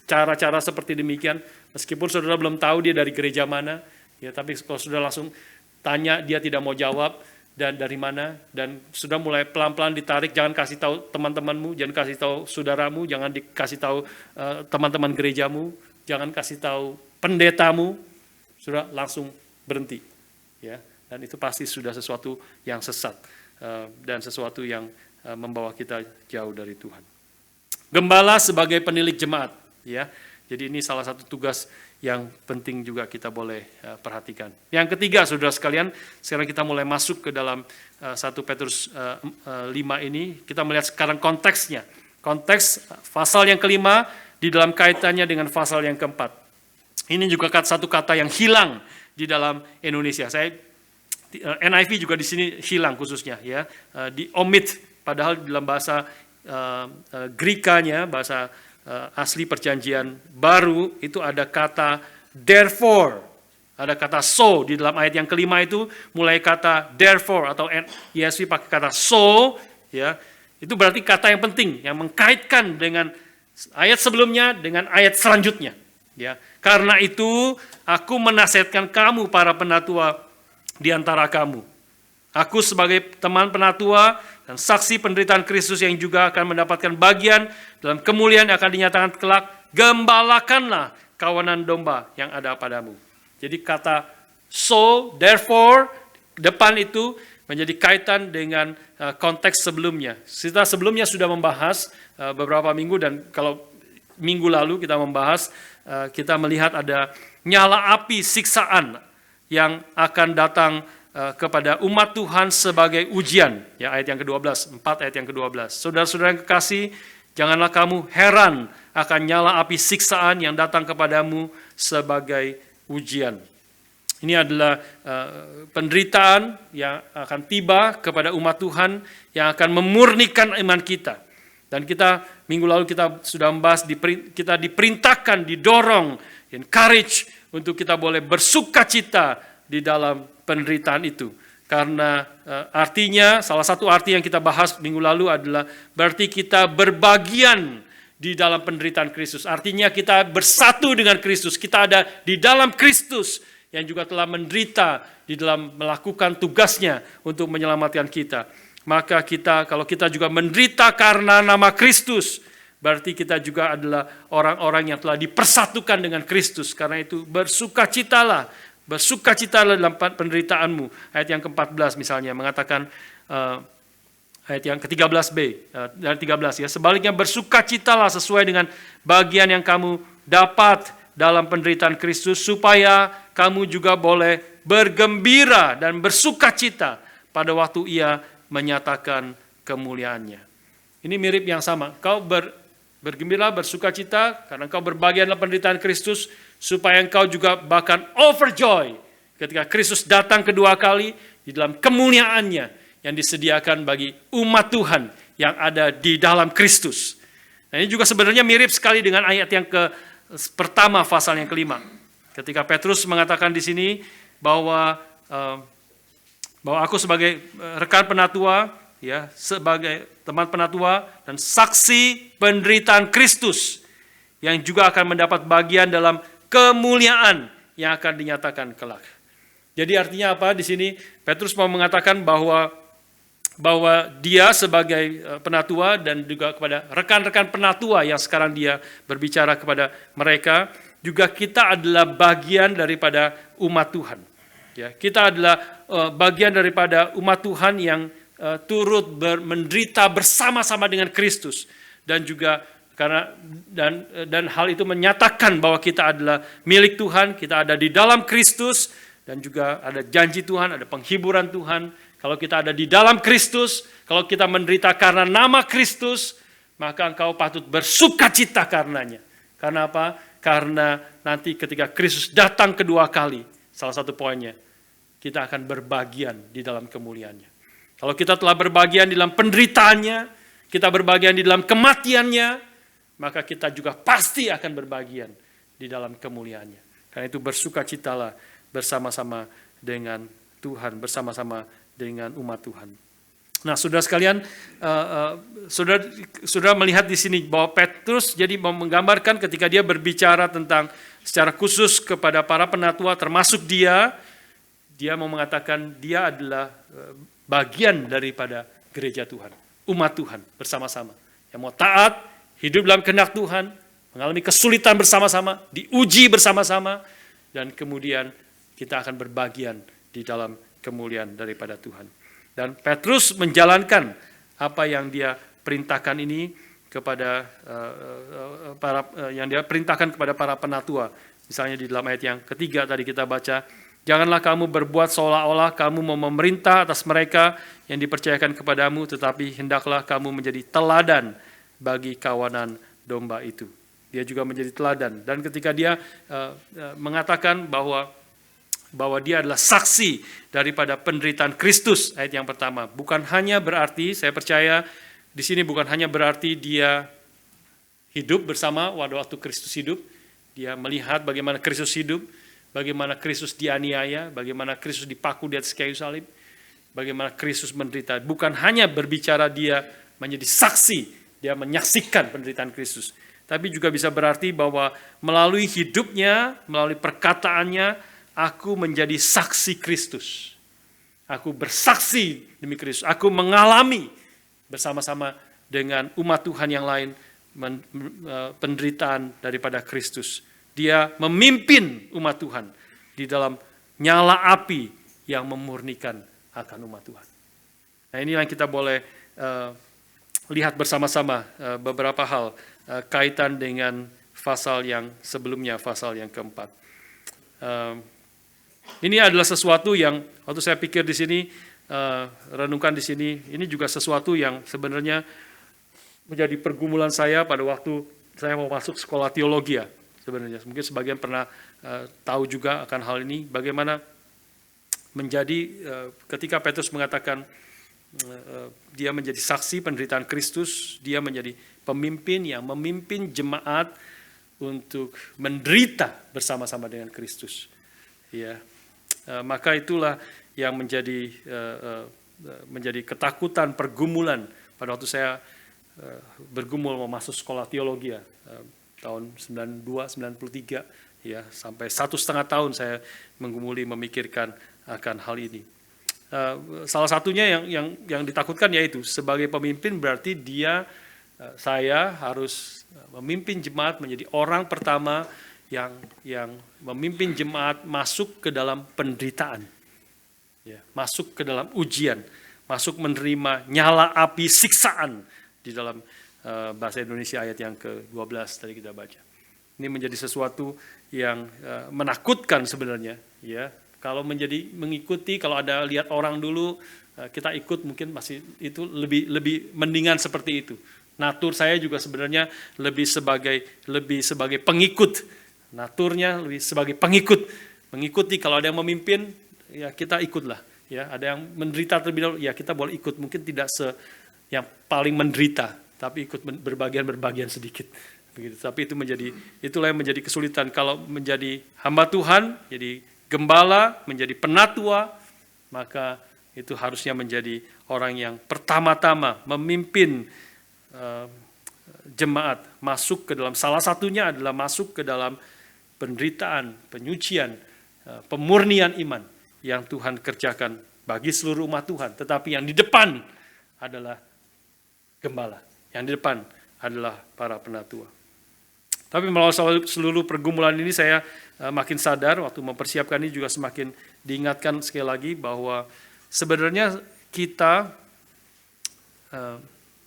cara-cara seperti demikian, meskipun saudara belum tahu dia dari gereja mana, ya, tapi kalau saudara langsung tanya, dia tidak mau jawab, dan dari mana, dan sudah mulai pelan-pelan ditarik, jangan kasih tahu teman-temanmu, jangan kasih tahu saudaramu, jangan dikasih tahu teman-teman gerejamu, jangan kasih tahu pendetamu, sudah langsung berhenti, ya, dan itu pasti sudah sesuatu yang sesat, dan sesuatu yang membawa kita jauh dari Tuhan. Gembala sebagai penilik jemaat, ya. Jadi ini salah satu tugas yang penting juga kita boleh perhatikan. Yang ketiga, saudara sekalian, sekarang kita mulai masuk ke dalam 1 Petrus 5 ini, kita melihat sekarang konteksnya. Konteks pasal yang kelima di dalam kaitannya dengan pasal yang keempat. Ini juga satu kata yang hilang di dalam Indonesia. NIV juga di sini hilang khususnya, ya, di omit, padahal dalam bahasa Grikanya, bahasa asli perjanjian baru, itu ada kata therefore, ada kata so, di dalam ayat yang kelima itu mulai kata therefore, atau ESV pakai kata so, ya, itu berarti kata yang penting, yang mengkaitkan dengan ayat sebelumnya, dengan ayat selanjutnya, ya. Karena itu, aku menasihatkan kamu para penatua di antara kamu. Aku sebagai teman penatua dan saksi penderitaan Kristus yang juga akan mendapatkan bagian dalam kemuliaan yang akan dinyatakan kelak, gembalakanlah kawanan domba yang ada padamu. Jadi kata so, therefore, depan itu menjadi kaitan dengan konteks sebelumnya. Kita sebelumnya sudah membahas beberapa minggu, dan kalau minggu lalu kita membahas, kita melihat ada nyala api siksaan yang akan datang kepada umat Tuhan sebagai ujian, ya, ayat yang ke-12, 4 ayat yang ke-12. Saudara-saudara yang kekasih, janganlah kamu heran akan nyala api siksaan yang datang kepadamu sebagai ujian. Ini adalah penderitaan yang akan tiba kepada umat Tuhan yang akan memurnikan iman kita. Dan kita minggu lalu kita sudah membahas, kita diperintahkan, didorong, encourage untuk kita boleh bersukacita di dalam penderitaan itu. Karena artinya, salah satu arti yang kita bahas minggu lalu adalah berarti kita berbagian di dalam penderitaan Kristus. Artinya kita bersatu dengan Kristus, kita ada di dalam Kristus yang juga telah menderita di dalam melakukan tugasnya untuk menyelamatkan kita. Maka kita, kalau kita juga menderita karena nama Kristus, berarti kita juga adalah orang-orang yang telah dipersatukan dengan Kristus. Karena itu bersukacitalah dalam penderitaanmu. Ayat yang ke-14 misalnya mengatakan, ayat yang ke-13b, dan 13 ya, sebaliknya bersukacitalah sesuai dengan bagian yang kamu dapat dalam penderitaan Kristus, supaya kamu juga boleh bergembira dan bersukacita pada waktu Ia menyatakan kemuliaannya. Ini mirip yang sama. Kau bergembira, bersukacita karena kau berbagian dalam penderitaan Kristus, supaya engkau juga bahkan overjoy ketika Kristus datang kedua kali di dalam kemuliaannya yang disediakan bagi umat Tuhan yang ada di dalam Kristus. Nah, ini juga sebenarnya mirip sekali dengan ayat yang pertama pasal yang kelima. Ketika Petrus mengatakan di sini bahwa aku sebagai rekan penatua, ya, sebagai teman penatua dan saksi penderitaan Kristus yang juga akan mendapat bagian dalam kemuliaan yang akan dinyatakan kelak. Jadi artinya apa di sini? Petrus mau mengatakan bahwa dia sebagai penatua dan juga kepada rekan-rekan penatua yang sekarang dia berbicara kepada mereka, juga kita adalah bagian daripada umat Tuhan. Ya, kita adalah bagian daripada umat Tuhan yang turut menderita bersama-sama dengan Kristus, dan juga dan hal itu menyatakan bahwa kita adalah milik Tuhan, kita ada di dalam Kristus, dan juga ada janji Tuhan, ada penghiburan Tuhan. Kalau kita ada di dalam Kristus, kalau kita menderita karena nama Kristus, maka engkau patut bersukacita karenanya. Karena apa? Karena nanti ketika Kristus datang kedua kali, salah satu poinnya, kita akan berbagian di dalam kemuliaannya. Kalau kita telah berbagian di dalam penderitaannya, kita berbagian di dalam kematiannya, maka kita juga pasti akan berbagian di dalam kemuliaannya. Karena itu bersukacitalah bersama-sama dengan Tuhan, bersama-sama dengan umat Tuhan. Nah, saudara sekalian, saudara melihat di sini bahwa Petrus jadi menggambarkan ketika dia berbicara tentang secara khusus kepada para penatua, termasuk dia mau mengatakan dia adalah bagian daripada gereja Tuhan, umat Tuhan bersama-sama. Yang mau taat, hidup dalam kehendak Tuhan, mengalami kesulitan bersama-sama, diuji bersama-sama, dan kemudian kita akan berbagian di dalam kemuliaan daripada Tuhan. Dan Petrus menjalankan apa yang dia perintahkan ini kepada yang dia perintahkan kepada para penatua. Misalnya di dalam ayat yang ketiga tadi kita baca, janganlah kamu berbuat seolah-olah kamu mau memerintah atas mereka yang dipercayakan kepadamu, tetapi hendaklah kamu menjadi teladan bagi kawanan domba itu. Dia juga menjadi teladan. Dan ketika dia mengatakan bahwa dia adalah saksi daripada penderitaan Kristus, ayat yang pertama, bukan hanya berarti, saya percaya di sini bukan hanya berarti dia hidup bersama waktu Kristus hidup, dia melihat bagaimana Kristus hidup, bagaimana Kristus dianiaya, bagaimana Kristus dipaku di atas kayu salib, bagaimana Kristus menderita. Bukan hanya berbicara dia menjadi saksi, dia menyaksikan penderitaan Kristus, tapi juga bisa berarti bahwa melalui hidupnya, melalui perkataannya, aku menjadi saksi Kristus. Aku bersaksi demi Kristus. Aku mengalami bersama-sama dengan umat Tuhan yang lain penderitaan daripada Kristus. Dia memimpin umat Tuhan di dalam nyala api yang memurnikan akan umat Tuhan. Nah, ini yang kita boleh lihat bersama-sama beberapa hal kaitan dengan pasal yang sebelumnya, pasal yang keempat. Ini adalah sesuatu yang waktu saya pikir di sini, renungkan di sini, ini juga sesuatu yang sebenarnya menjadi pergumulan saya pada waktu saya mau masuk sekolah teologi ya. Sebenarnya mungkin sebagian pernah tahu juga akan hal ini, bagaimana menjadi ketika Petrus mengatakan dia menjadi saksi penderitaan Kristus, dia menjadi pemimpin yang memimpin jemaat untuk menderita bersama-sama dengan Kristus. Ya, maka itulah yang menjadi ketakutan, pergumulan pada waktu saya bergumul mau masuk sekolah teologi ya, tahun 92-93 ya, sampai 1,5 tahun saya menggumuli memikirkan akan hal ini. Salah satunya yang ditakutkan yaitu sebagai pemimpin berarti saya harus memimpin jemaat, menjadi orang pertama yang memimpin jemaat masuk ke dalam penderitaan, ya, masuk ke dalam ujian, masuk menerima nyala api siksaan di dalam bahasa Indonesia ayat yang ke-12 tadi kita baca. Ini menjadi sesuatu yang menakutkan sebenarnya, ya. Kalau mengikuti, kalau ada lihat orang dulu, kita ikut mungkin masih itu lebih mendingan seperti itu. Natur saya juga sebenarnya lebih sebagai pengikut. Naturnya lebih sebagai pengikut. Mengikuti, kalau ada yang memimpin, ya kita ikutlah. Ya, ada yang menderita terlebih dahulu, ya kita boleh ikut. Mungkin tidak yang paling menderita, tapi ikut berbagian sedikit. Begitu. Tapi itulah yang menjadi kesulitan. Kalau menjadi hamba Tuhan, jadi gembala, menjadi penatua, maka itu harusnya menjadi orang yang pertama-tama memimpin jemaat masuk ke dalam, salah satunya adalah masuk ke dalam penderitaan, penyucian, pemurnian iman yang Tuhan kerjakan bagi seluruh umat Tuhan. Tetapi yang di depan adalah gembala, yang di depan adalah para penatua. Tapi melalui seluruh pergumulan ini saya makin sadar, waktu mempersiapkan ini juga semakin diingatkan sekali lagi bahwa sebenarnya kita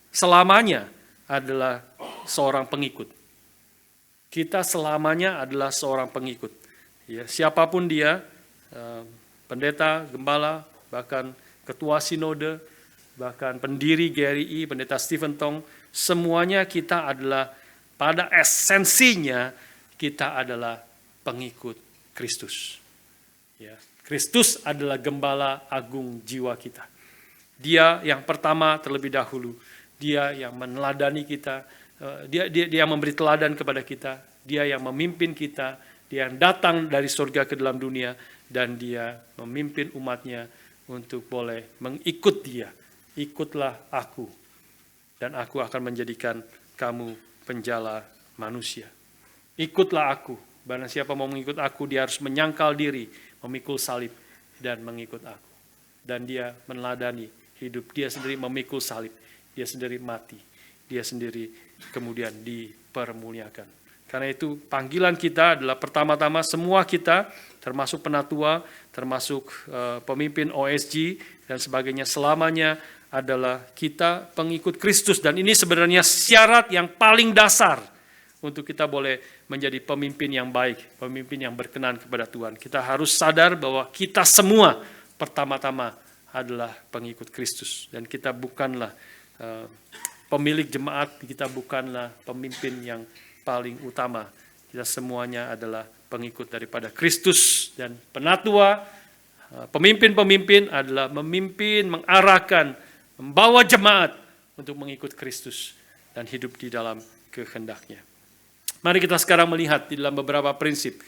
selamanya adalah seorang pengikut. Kita selamanya adalah seorang pengikut. Ya, siapapun dia, pendeta, gembala, bahkan ketua sinode, bahkan pendiri GRI, pendeta Stephen Tong, semuanya kita adalah, pada esensinya kita adalah pengikut Kristus. Ya, Kristus adalah gembala agung jiwa kita. Dia yang pertama terlebih dahulu. Dia yang meneladani kita. Dia yang memberi teladan kepada kita. Dia yang memimpin kita. Dia yang datang dari surga ke dalam dunia. Dan dia memimpin umatnya untuk boleh mengikut dia. Ikutlah aku. Dan aku akan menjadikan kamu penjala manusia. Ikutlah aku. Barang siapa mau mengikut aku, dia harus menyangkal diri, memikul salib, dan mengikut aku. Dan dia meneladani hidup. Dia sendiri memikul salib. Dia sendiri mati. Dia sendiri kemudian dipermuliakan. Karena itu panggilan kita adalah pertama-tama semua kita, termasuk penatua, termasuk pemimpin OSG, dan sebagainya, selamanya adalah kita pengikut Kristus. Dan ini sebenarnya syarat yang paling dasar untuk kita boleh menjadi pemimpin yang baik, pemimpin yang berkenan kepada Tuhan. Kita harus sadar bahwa kita semua pertama-tama adalah pengikut Kristus. Dan kita bukanlah pemilik jemaat, kita bukanlah pemimpin yang paling utama. Kita semuanya adalah pengikut daripada Kristus. Dan penatua, pemimpin-pemimpin adalah memimpin, mengarahkan, membawa jemaat untuk mengikut Kristus dan hidup di dalam kehendaknya. Mari kita sekarang melihat di dalam beberapa prinsip,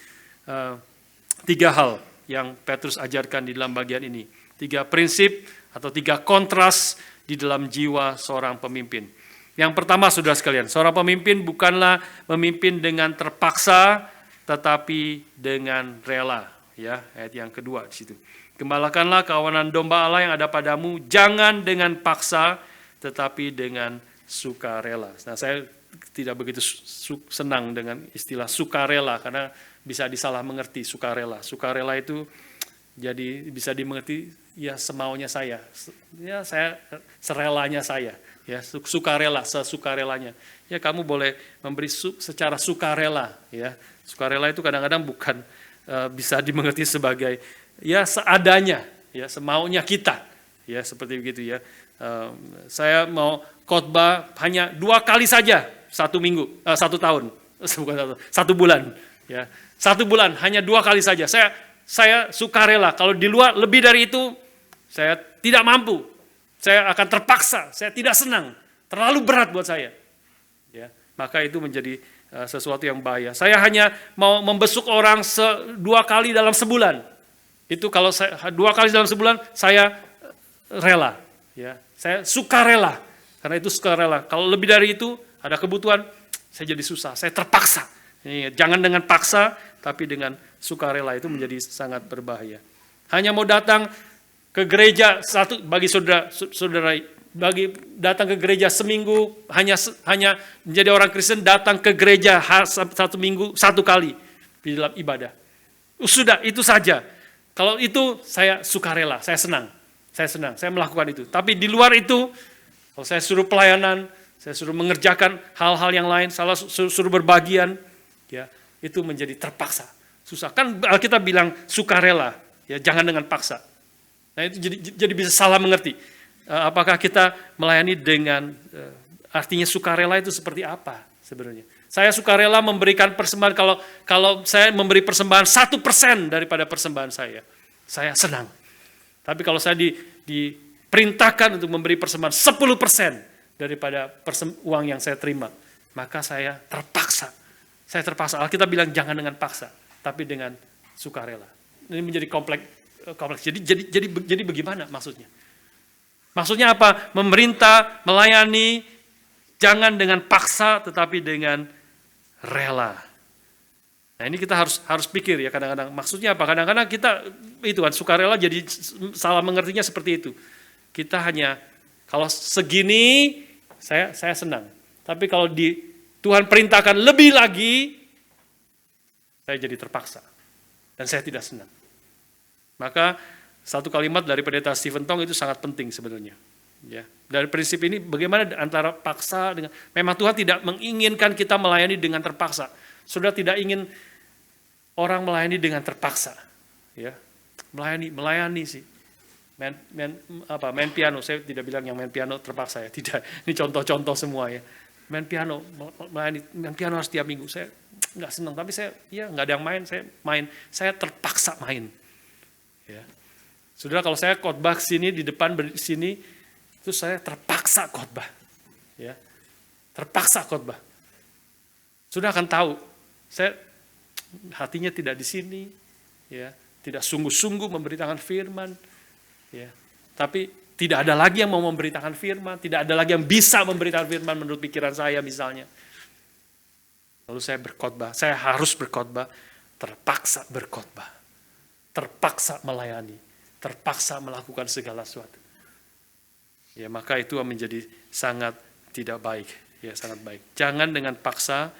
3 hal yang Petrus ajarkan di dalam bagian ini. 3 prinsip atau 3 kontras di dalam jiwa seorang pemimpin. Yang pertama, saudara sekalian, seorang pemimpin bukanlah memimpin dengan terpaksa, tetapi dengan rela. Ya, ayat yang kedua di situ. Gembalakanlah kawanan domba Allah yang ada padamu, jangan dengan paksa, tetapi dengan sukarela. Nah, saya tidak begitu senang dengan istilah sukarela, karena bisa disalah mengerti sukarela. Sukarela itu jadi bisa dimengerti, ya semaunya saya, ya saya serelanya saya, ya sukarela, sesukarelanya. Ya kamu boleh memberi secara sukarela, ya. Sukarela itu kadang-kadang bukan bisa dimengerti sebagai ya seadanya, ya semaunya kita, ya seperti begitu ya. Saya mau khotbah hanya 2 kali saja 1 minggu, 1 tahun, bukan 1 bulan, ya 1 bulan hanya 2 kali saja. Saya sukarela. Kalau di luar lebih dari itu, saya tidak mampu. Saya akan terpaksa. Saya tidak senang. Terlalu berat buat saya. Ya, maka itu menjadi sesuatu yang bahaya. Saya hanya mau membesuk orang 2 kali dalam sebulan. Itu kalau saya 2 kali dalam sebulan, saya rela. Ya, saya sukarela. Karena itu sukarela. Kalau lebih dari itu, ada kebutuhan, saya jadi susah. Saya terpaksa. Jangan dengan paksa, tapi dengan sukarela, itu menjadi sangat berbahaya. Hanya mau datang ke gereja bagi saudara, bagi datang ke gereja seminggu, hanya menjadi orang Kristen, datang ke gereja 1 minggu 1 kali di dalam ibadah. Sudah, itu saja. Kalau itu saya sukarela, saya senang, saya melakukan itu. Tapi di luar itu, kalau saya suruh pelayanan, saya suruh mengerjakan hal-hal yang lain, suruh berbagian, ya, itu menjadi terpaksa. Susah. Kan Alkitab bilang sukarela, ya, jangan dengan paksa. Nah, itu jadi bisa salah mengerti. Apakah kita melayani dengan artinya sukarela itu seperti apa sebenarnya? Saya sukarela memberikan persembahan, kalau saya memberi persembahan 1% daripada persembahan saya senang. Tapi kalau saya diperintahkan untuk memberi persembahan 10% daripada uang yang saya terima, maka saya terpaksa. Saya terpaksa. Alkitab bilang jangan dengan paksa, tapi dengan sukarela. Ini menjadi kompleks. Jadi bagaimana maksudnya? Maksudnya apa? Memerintah, melayani, jangan dengan paksa, tetapi dengan rela. Nah, ini kita harus pikir ya kadang-kadang. Maksudnya apa? Kadang-kadang kita itu kan sukarela jadi salah mengertinya seperti itu. Kita hanya kalau segini saya senang. Tapi kalau Tuhan perintahkan lebih lagi, saya jadi terpaksa. Dan saya tidak senang. Maka satu kalimat dari pendeta Stephen Tong itu sangat penting sebenarnya. Ya, dari prinsip ini bagaimana antara paksa dengan memang Tuhan tidak menginginkan kita melayani dengan terpaksa. Saudara tidak ingin orang melayani dengan terpaksa. Ya. Melayani sih. Main piano, saya tidak bilang yang main piano terpaksa ya, tidak. Ini contoh-contoh semua ya. Main piano harus tiap minggu. Saya nggak senang, tapi saya nggak ada yang main, saya terpaksa main. Ya. Saudara, kalau saya khotbah sini di depan sini, itu saya terpaksa khotbah. Ya. Terpaksa khotbah. Sudah akan tahu, saya hatinya tidak di sini, ya, tidak sungguh-sungguh memberitakan firman, ya. Tapi tidak ada lagi yang mau memberitakan firman, tidak ada lagi yang bisa memberitakan firman menurut pikiran saya misalnya. Lalu saya berkhotbah, saya harus berkhotbah, terpaksa berkhotbah, terpaksa melayani, terpaksa melakukan segala sesuatu. Ya, maka itu menjadi sangat tidak baik, ya, sangat baik. Jangan dengan paksa,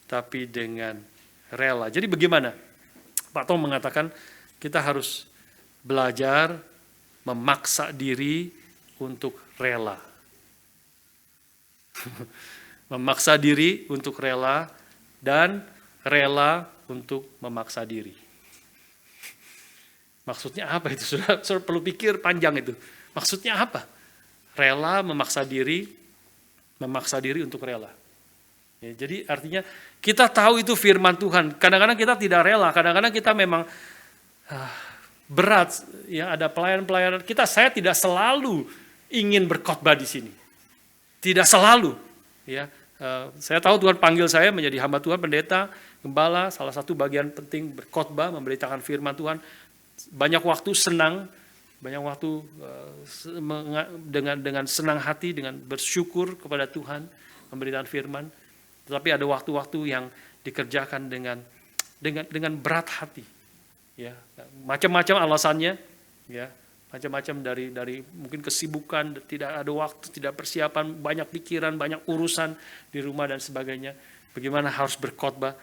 tapi dengan rela. Jadi bagaimana? Pak Tom mengatakan kita harus belajar memaksa diri untuk rela. Memaksa diri untuk rela dan rela untuk memaksa diri. Maksudnya apa itu? Saudara perlu pikir panjang itu. Maksudnya apa? Rela memaksa diri untuk rela. Ya, jadi artinya kita tahu itu firman Tuhan. Kadang-kadang kita tidak rela, kadang-kadang kita memang berat. Ya, ada pelayan-pelayan saya tidak selalu ingin berkhotbah di sini. Tidak selalu. Ya, saya tahu Tuhan panggil saya menjadi hamba Tuhan, pendeta, gembala. Salah satu bagian penting berkhotbah, memberitakan firman Tuhan. Banyak waktu senang. Banyak waktu dengan senang hati, dengan bersyukur kepada Tuhan, memberitakan firman. Tetapi ada waktu-waktu yang dikerjakan dengan berat hati. Ya, macam-macam alasannya, ya, macam-macam dari mungkin kesibukan, tidak ada waktu, tidak persiapan, banyak pikiran, banyak urusan di rumah dan sebagainya. Bagaimana harus berkhotbah?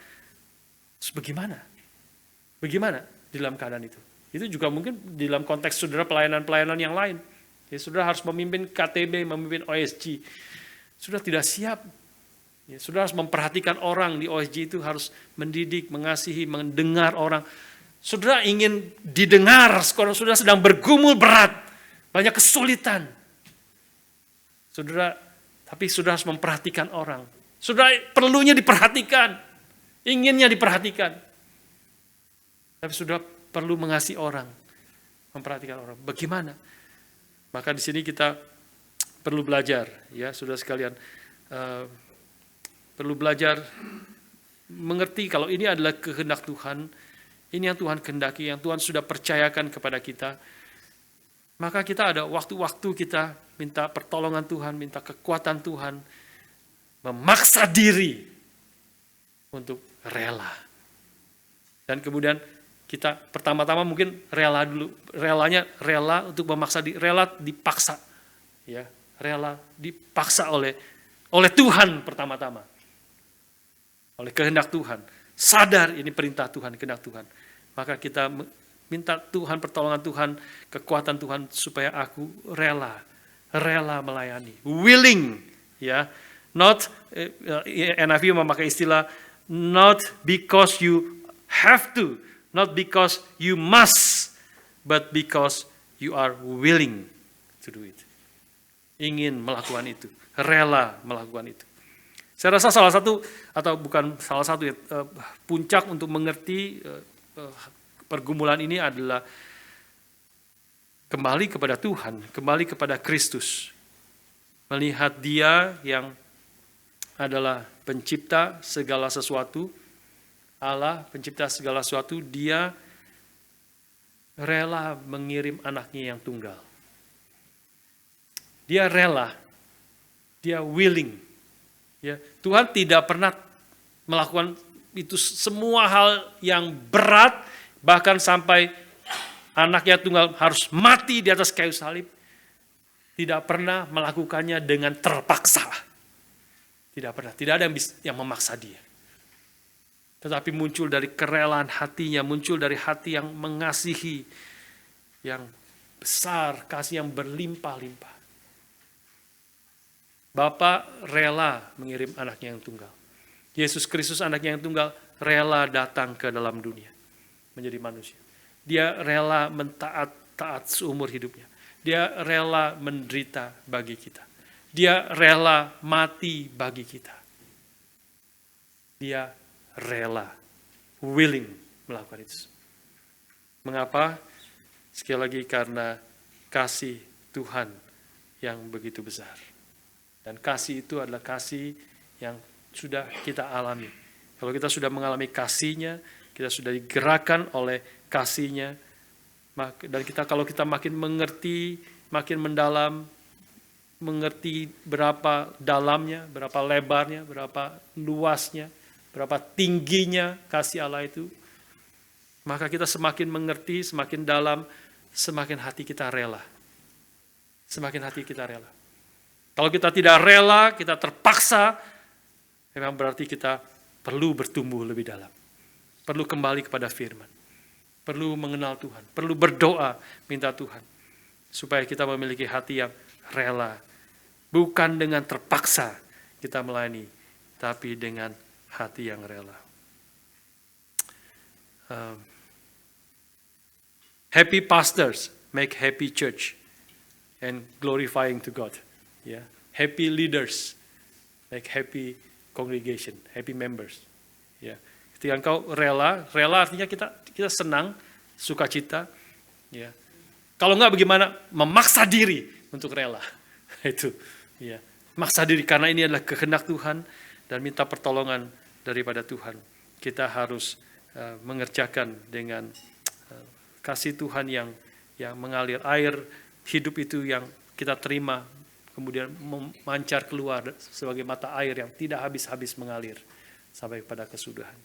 Terus bagaimana? Bagaimana di dalam keadaan itu? Itu juga mungkin di dalam konteks saudara pelayanan-pelayanan yang lain. Ya, saudara harus memimpin KTB, memimpin OSG. Sudah tidak siap. Ya, saudara harus memperhatikan orang di OSG itu, harus mendidik, mengasihi, mendengar orang. Saudara ingin didengar, sekarang saudara sedang bergumul berat, banyak kesulitan. Tapi saudara harus memperhatikan orang. Saudara perlunya diperhatikan, inginnya diperhatikan. Tapi saudara perlu mengasihi orang, memperhatikan orang. Bagaimana? Maka di sini kita perlu belajar, ya, saudara sekalian, perlu belajar mengerti kalau ini adalah kehendak Tuhan, ini yang Tuhan kehendaki, yang Tuhan sudah percayakan kepada kita. Maka kita ada waktu-waktu kita minta pertolongan Tuhan, minta kekuatan Tuhan, memaksa diri untuk rela. Dan kemudian kita pertama-tama mungkin rela dulu, rela untuk memaksa diri, rela dipaksa, ya, rela dipaksa oleh Tuhan pertama-tama, oleh kehendak Tuhan. Sadar ini perintah Tuhan, kehendak Tuhan. Maka kita minta Tuhan, pertolongan Tuhan, kekuatan Tuhan supaya aku rela melayani, willing, ya, not NIV memakai istilah not because you have to, not because you must, but because you are willing to do it. Ingin melakukan itu, rela melakukan itu. Saya rasa salah satu, atau bukan salah satu ya, puncak untuk mengerti pergumulan ini adalah kembali kepada Tuhan, kembali kepada Kristus. Melihat Dia yang adalah pencipta segala sesuatu, Allah pencipta segala sesuatu, Dia rela mengirim anaknya yang tunggal. Dia rela, Dia willing. Ya, Tuhan tidak pernah melakukan itu semua hal yang berat, bahkan sampai anaknya tunggal harus mati di atas kayu salib. Tidak pernah melakukannya dengan terpaksa. Tidak pernah, tidak ada yang memaksa Dia. Tetapi muncul dari kerelaan hatinya, muncul dari hati yang mengasihi, yang besar, kasih yang berlimpah-limpah. Bapa rela mengirim anaknya yang tunggal. Yesus Kristus anaknya yang tunggal rela datang ke dalam dunia menjadi manusia. Dia rela taat seumur hidupnya. Dia rela menderita bagi kita. Dia rela mati bagi kita. Dia rela, willing melakukan itu. Mengapa? Sekali lagi karena kasih Tuhan yang begitu besar. Dan kasih itu adalah kasih yang sudah kita alami. Kalau kita sudah mengalami kasih-Nya, kita sudah digerakkan oleh kasih-Nya, dan kalau kita makin mengerti, makin mendalam, mengerti berapa dalamnya, berapa lebarnya, berapa luasnya, berapa tingginya kasih Allah itu, maka kita semakin mengerti, semakin dalam, semakin hati kita rela. Semakin hati kita rela. Kalau kita tidak rela, kita terpaksa, memang berarti kita perlu bertumbuh lebih dalam. Perlu kembali kepada firman. Perlu mengenal Tuhan. Perlu berdoa, minta Tuhan. Supaya kita memiliki hati yang rela. Bukan dengan terpaksa kita melayani, tapi dengan hati yang rela. Happy pastors make happy church and glorifying to God. Yeah. Happy leaders make happy congregation, happy members. Yeah. Ketika engkau rela artinya kita senang, sukacita. Yeah. Kalau enggak bagaimana? Memaksa diri untuk rela. Itu. Yeah. Maksa diri karena ini adalah kehendak Tuhan dan minta pertolongan daripada Tuhan. Kita harus mengerjakan dengan kasih Tuhan yang mengalir, air hidup itu yang kita terima, kemudian memancar keluar sebagai mata air yang tidak habis-habis mengalir sampai pada kesudahan.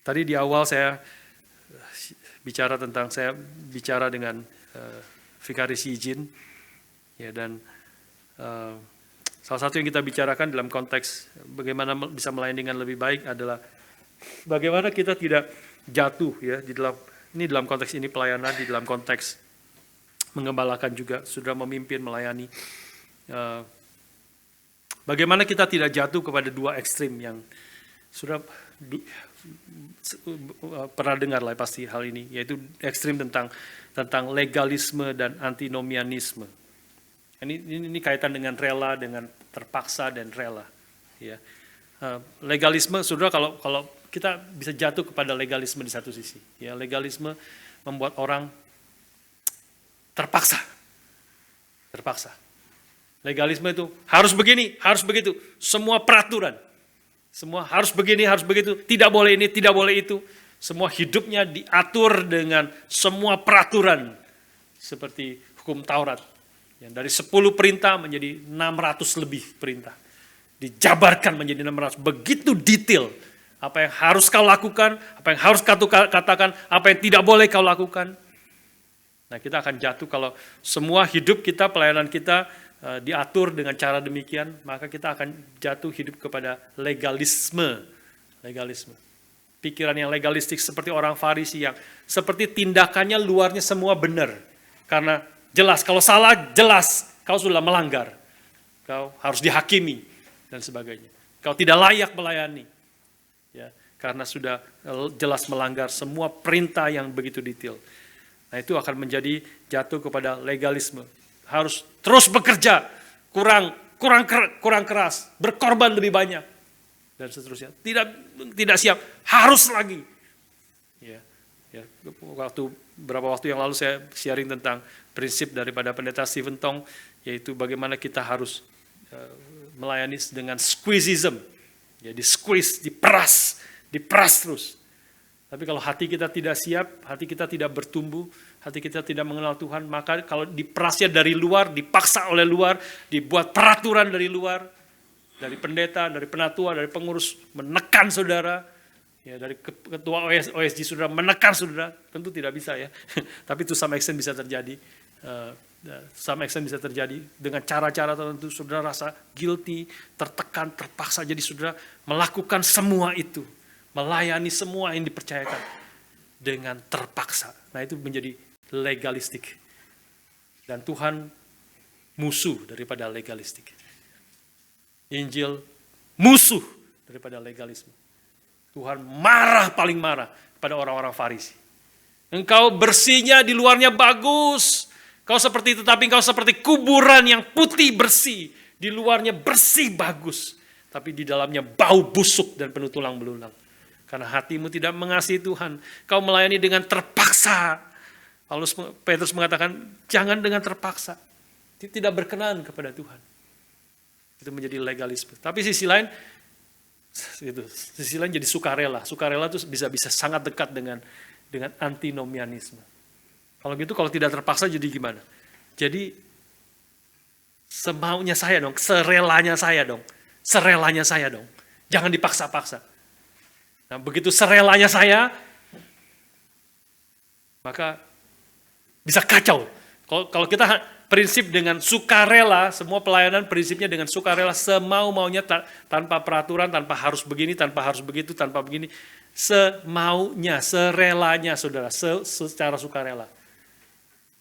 Tadi di awal saya bicara dengan Vikaris Yijin, ya, dan salah satu yang kita bicarakan dalam konteks bagaimana bisa melayani dengan lebih baik adalah bagaimana kita tidak jatuh, ya, dalam konteks ini pelayanan, di dalam konteks menggembalakan juga, sudah memimpin, melayani. Bagaimana kita tidak jatuh kepada dua ekstrim yang sudah pernah dengar lah pasti hal ini, yaitu ekstrim tentang legalisme dan antinomianisme. Ini kaitan dengan rela, dengan terpaksa dan rela. Ya. Legalisme, saudara, kalau kita bisa jatuh kepada legalisme di satu sisi, ya, legalisme membuat orang terpaksa. Legalisme itu harus begini, harus begitu, semua peraturan, semua harus begini, harus begitu, tidak boleh ini, tidak boleh itu, semua hidupnya diatur dengan semua peraturan seperti hukum Taurat, yang dari 10 perintah menjadi 600 lebih perintah, dijabarkan menjadi 600, begitu detail. Apa yang harus kau lakukan, apa yang harus kau katakan, apa yang tidak boleh kau lakukan. Nah, kita akan jatuh kalau semua hidup kita, pelayanan kita diatur dengan cara demikian, maka kita akan jatuh hidup kepada legalisme. Pikiran yang legalistik seperti orang Farisi yang seperti tindakannya luarnya semua benar. Karena jelas, kalau salah jelas, kau sudah melanggar. Kau harus dihakimi dan sebagainya. Kau tidak layak melayani. Ya, karena sudah jelas melanggar semua perintah yang begitu detail. Nah, itu akan menjadi jatuh kepada legalisme. Harus terus bekerja, kurang keras, berkorban lebih banyak, dan seterusnya. Tidak siap, harus lagi. Ya, beberapa waktu yang lalu saya sharing tentang prinsip daripada pendeta Stephen Tong, yaitu bagaimana kita harus melayani dengan squeezism. Ya, squeeze, diperas terus. Tapi kalau hati kita tidak siap, hati kita tidak bertumbuh, hati kita tidak mengenal Tuhan, maka kalau diperasnya dari luar, dipaksa oleh luar, dibuat peraturan dari luar, dari pendeta, dari penatua, dari pengurus, menekan saudara, ya, dari ketua OSG saudara, menekan saudara, tentu tidak bisa ya. Tapi to some extent bisa terjadi. Dengan cara-cara tertentu saudara rasa guilty, tertekan, terpaksa, jadi saudara melakukan semua itu. Melayani semua yang dipercayakan dengan terpaksa. Nah, itu menjadi legalistik. Dan Tuhan musuh daripada legalistik. Injil musuh daripada legalisme. Tuhan paling marah pada orang-orang Farisi. Engkau bersihnya di luarnya bagus. Kau seperti itu, tapi engkau seperti kuburan yang putih bersih. Di luarnya bersih bagus. Tapi di dalamnya bau busuk dan penuh tulang belulang. Karena hatimu tidak mengasihi Tuhan. Kau melayani dengan terpaksa. Petrus mengatakan, jangan dengan terpaksa. Tidak berkenan kepada Tuhan. Itu menjadi legalisme. Tapi sisi lain jadi sukarela. Sukarela itu bisa sangat dekat dengan antinomianisme. Kalau gitu, kalau tidak terpaksa jadi gimana? Jadi semaunya saya dong, serelanya saya dong. Jangan dipaksa-paksa. Nah, begitu serelanya saya, maka bisa kacau. Kalau kita prinsip dengan sukarela, semua pelayanan prinsipnya dengan sukarela, semau-maunya, tanpa peraturan, tanpa harus begini, tanpa harus begitu, tanpa begini. Semaunya, serelanya saudara, secara sukarela.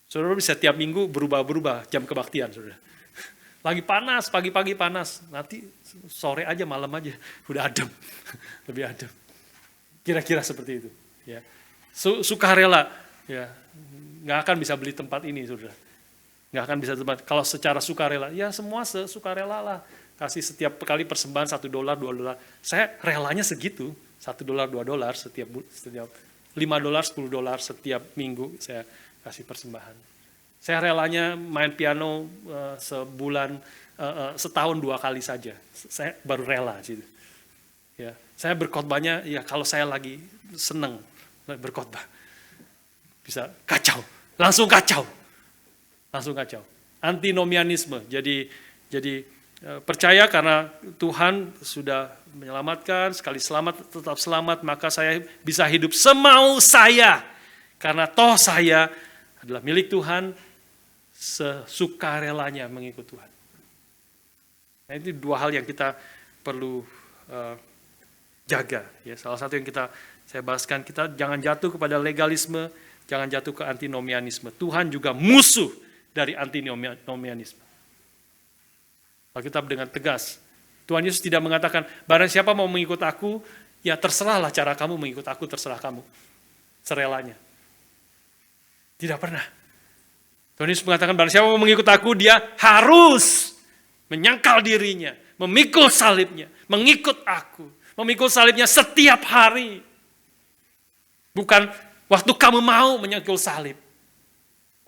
Saudara bisa tiap minggu berubah-berubah jam kebaktian, saudara. Lagi panas, pagi-pagi panas, nanti sore aja, malam aja, udah adem, lebih adem. Kira-kira seperti itu. Ya. Sukarela, ya, nggak akan bisa beli tempat ini, saudara. Nggak akan bisa tempat. Kalau secara sukarela, ya semua sukarela lah. Kasih setiap kali persembahan $1, $2. Saya relanya segitu, $1, $2 setiap $5, $10 setiap minggu saya kasih persembahan. Saya relanya main piano sebulan, setahun 2 kali saja. Saya baru rela gitu. Ya, saya berkhotbahnya ya kalau saya lagi seneng berkhotbah. Bisa langsung kacau. Antinomianisme. Jadi percaya karena Tuhan sudah menyelamatkan, sekali selamat tetap selamat, maka saya bisa hidup semau saya. Karena toh saya adalah milik Tuhan, sesukarelanya mengikut Tuhan. Nah, itu 2 hal yang kita perlu jaga. Ya, salah satu yang saya bahaskan, kita jangan jatuh kepada legalisme, jangan jatuh ke antinomianisme. Tuhan juga musuh dari antinomianisme. Alkitab dengan tegas. Tuhan Yesus tidak mengatakan, barang siapa mau mengikut aku, ya terserahlah cara kamu mengikut aku, terserah kamu. Serelanya. Tidak pernah. Tuhan Yesus mengatakan, barang siapa mau mengikut aku, dia harus menyangkal dirinya, memikul salibnya, mengikut aku. Memikul salibnya setiap hari. Bukan waktu kamu mau menyangkul salib.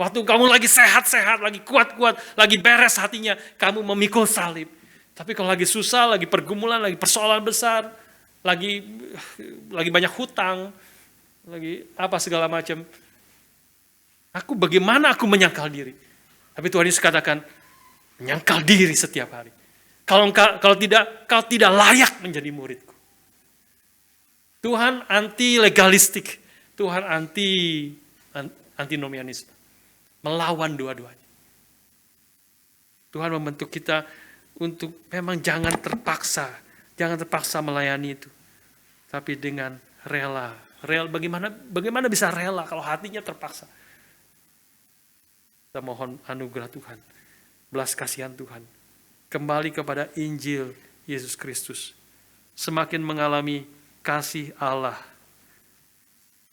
Waktu kamu lagi sehat-sehat, lagi kuat-kuat, lagi beres hatinya, kamu memikul salib. Tapi kalau lagi susah, lagi pergumulan, lagi persoalan besar, lagi banyak hutang, lagi apa segala macam. Bagaimana aku menyangkal diri? Tapi Tuhan Yesus katakan, menyangkal diri setiap hari. Kalau tidak, kau tidak layak menjadi muridku. Tuhan anti legalistik, Tuhan antinomianisme, melawan dua-duanya. Tuhan membentuk kita untuk memang jangan terpaksa melayani itu, tapi dengan rela. Bagaimana bisa rela kalau hatinya terpaksa? Kita mohon anugerah Tuhan, belas kasihan Tuhan, kembali kepada Injil Yesus Kristus semakin mengalami kasih Allah.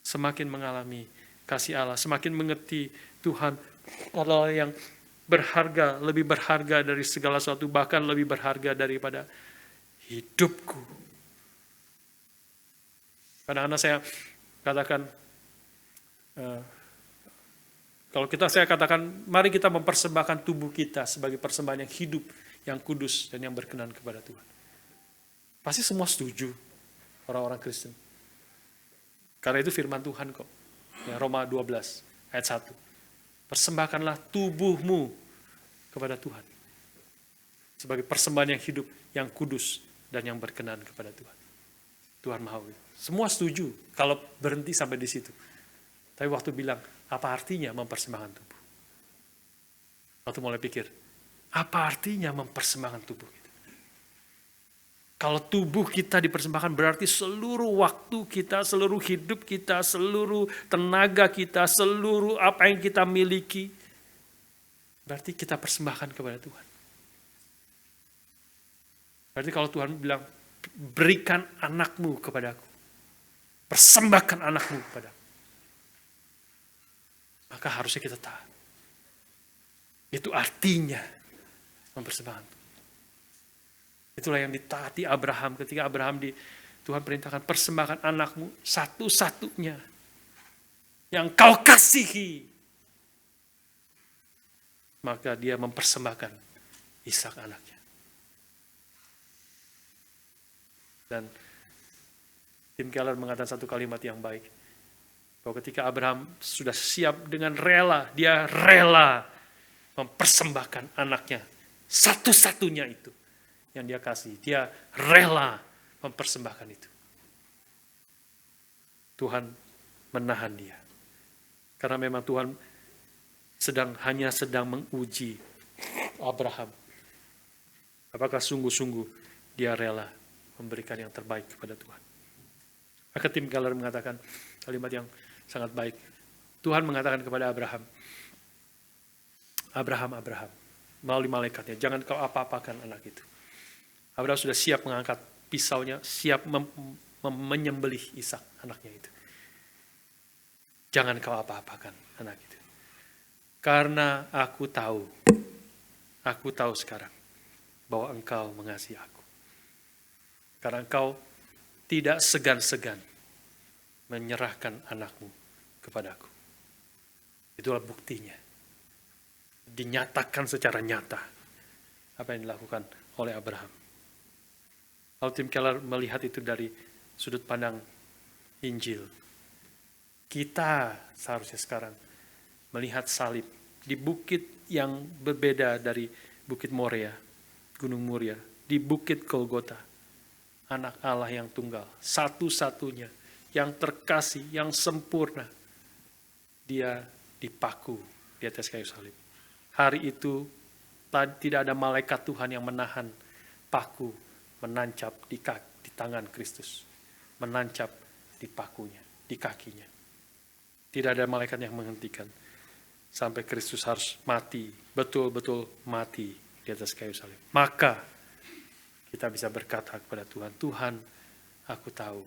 Semakin mengalami kasih Allah, semakin mengerti Tuhan adalah yang berharga, lebih berharga dari segala sesuatu, bahkan lebih berharga daripada hidupku. Kadang-kadang saya katakan, saya katakan, mari kita mempersembahkan tubuh kita sebagai persembahan yang hidup, yang kudus, dan yang berkenan kepada Tuhan. Pasti semua setuju, orang-orang Kristen. Karena itu firman Tuhan kok. Ya, Roma 12 ayat 1. Persembahkanlah tubuhmu kepada Tuhan. Sebagai persembahan yang hidup, yang kudus, dan yang berkenan kepada Tuhan. Tuhan mau. Semua setuju kalau berhenti sampai di situ. Tapi waktu bilang, apa artinya mempersembahkan tubuh? Waktu mulai pikir, apa artinya mempersembahkan tubuh kita? Kalau tubuh kita dipersembahkan berarti seluruh waktu kita, seluruh hidup kita, seluruh tenaga kita, seluruh apa yang kita miliki, berarti kita persembahkan kepada Tuhan. Berarti kalau Tuhan bilang, berikan anakmu kepadaku, persembahkan anakmu kepadaku, maka harusnya kita taat. Itu artinya mempersembahkan. Itulah yang ditaati Abraham ketika Tuhan perintahkan persembahkan anakmu satu-satunya yang kau kasihi. Maka dia mempersembahkan Ishak anaknya. Dan Tim Keller mengatakan satu kalimat yang baik. Bahwa ketika Abraham sudah siap dengan rela, dia rela mempersembahkan anaknya. Satu-satunya itu yang dia kasih. Dia rela mempersembahkan itu. Tuhan menahan dia. Karena memang Tuhan hanya sedang menguji Abraham. Apakah sungguh-sungguh dia rela memberikan yang terbaik kepada Tuhan. Maka Tim Keller mengatakan kalimat yang sangat baik. Tuhan mengatakan kepada Abraham, Abraham, melalui malaikatnya, jangan kau apa-apakan anak itu. Abraham sudah siap mengangkat pisaunya, siap menyembelih Ishak anaknya itu. Jangan kau apa-apakan anak itu. Karena aku tahu sekarang bahwa engkau mengasihi aku. Karena engkau tidak segan-segan menyerahkan anakmu kepadaku. Itulah buktinya. Dinyatakan secara nyata apa yang dilakukan oleh Abraham. Lalu Tim Keller melihat itu dari sudut pandang Injil. Kita seharusnya sekarang melihat salib di bukit yang berbeda dari Bukit Moria, Gunung Muria, di Bukit Golgota. Anak Allah yang tunggal, satu-satunya, yang terkasih, yang sempurna. Dia dipaku di atas kayu salib. Hari itu tidak ada malaikat Tuhan yang menahan paku menancap di tangan Kristus. Menancap di pakunya, di kakinya. Tidak ada malaikat yang menghentikan. Sampai Kristus harus mati, betul-betul mati di atas kayu salib. Maka kita bisa berkata kepada Tuhan, Tuhan, aku tahu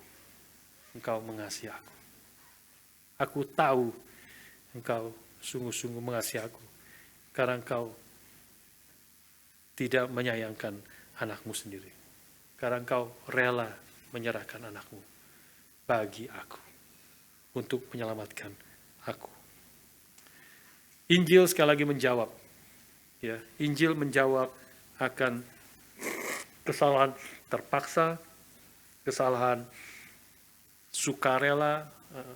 Engkau mengasihi aku. Aku tahu Engkau sungguh-sungguh mengasihi aku. Karena Engkau tidak menyayangkan anakmu sendiri. Karena Engkau rela menyerahkan anakmu bagi aku. Untuk menyelamatkan aku. Injil sekali lagi menjawab. Ya, Injil menjawab akan kesalahan terpaksa, kesalahan sukarela,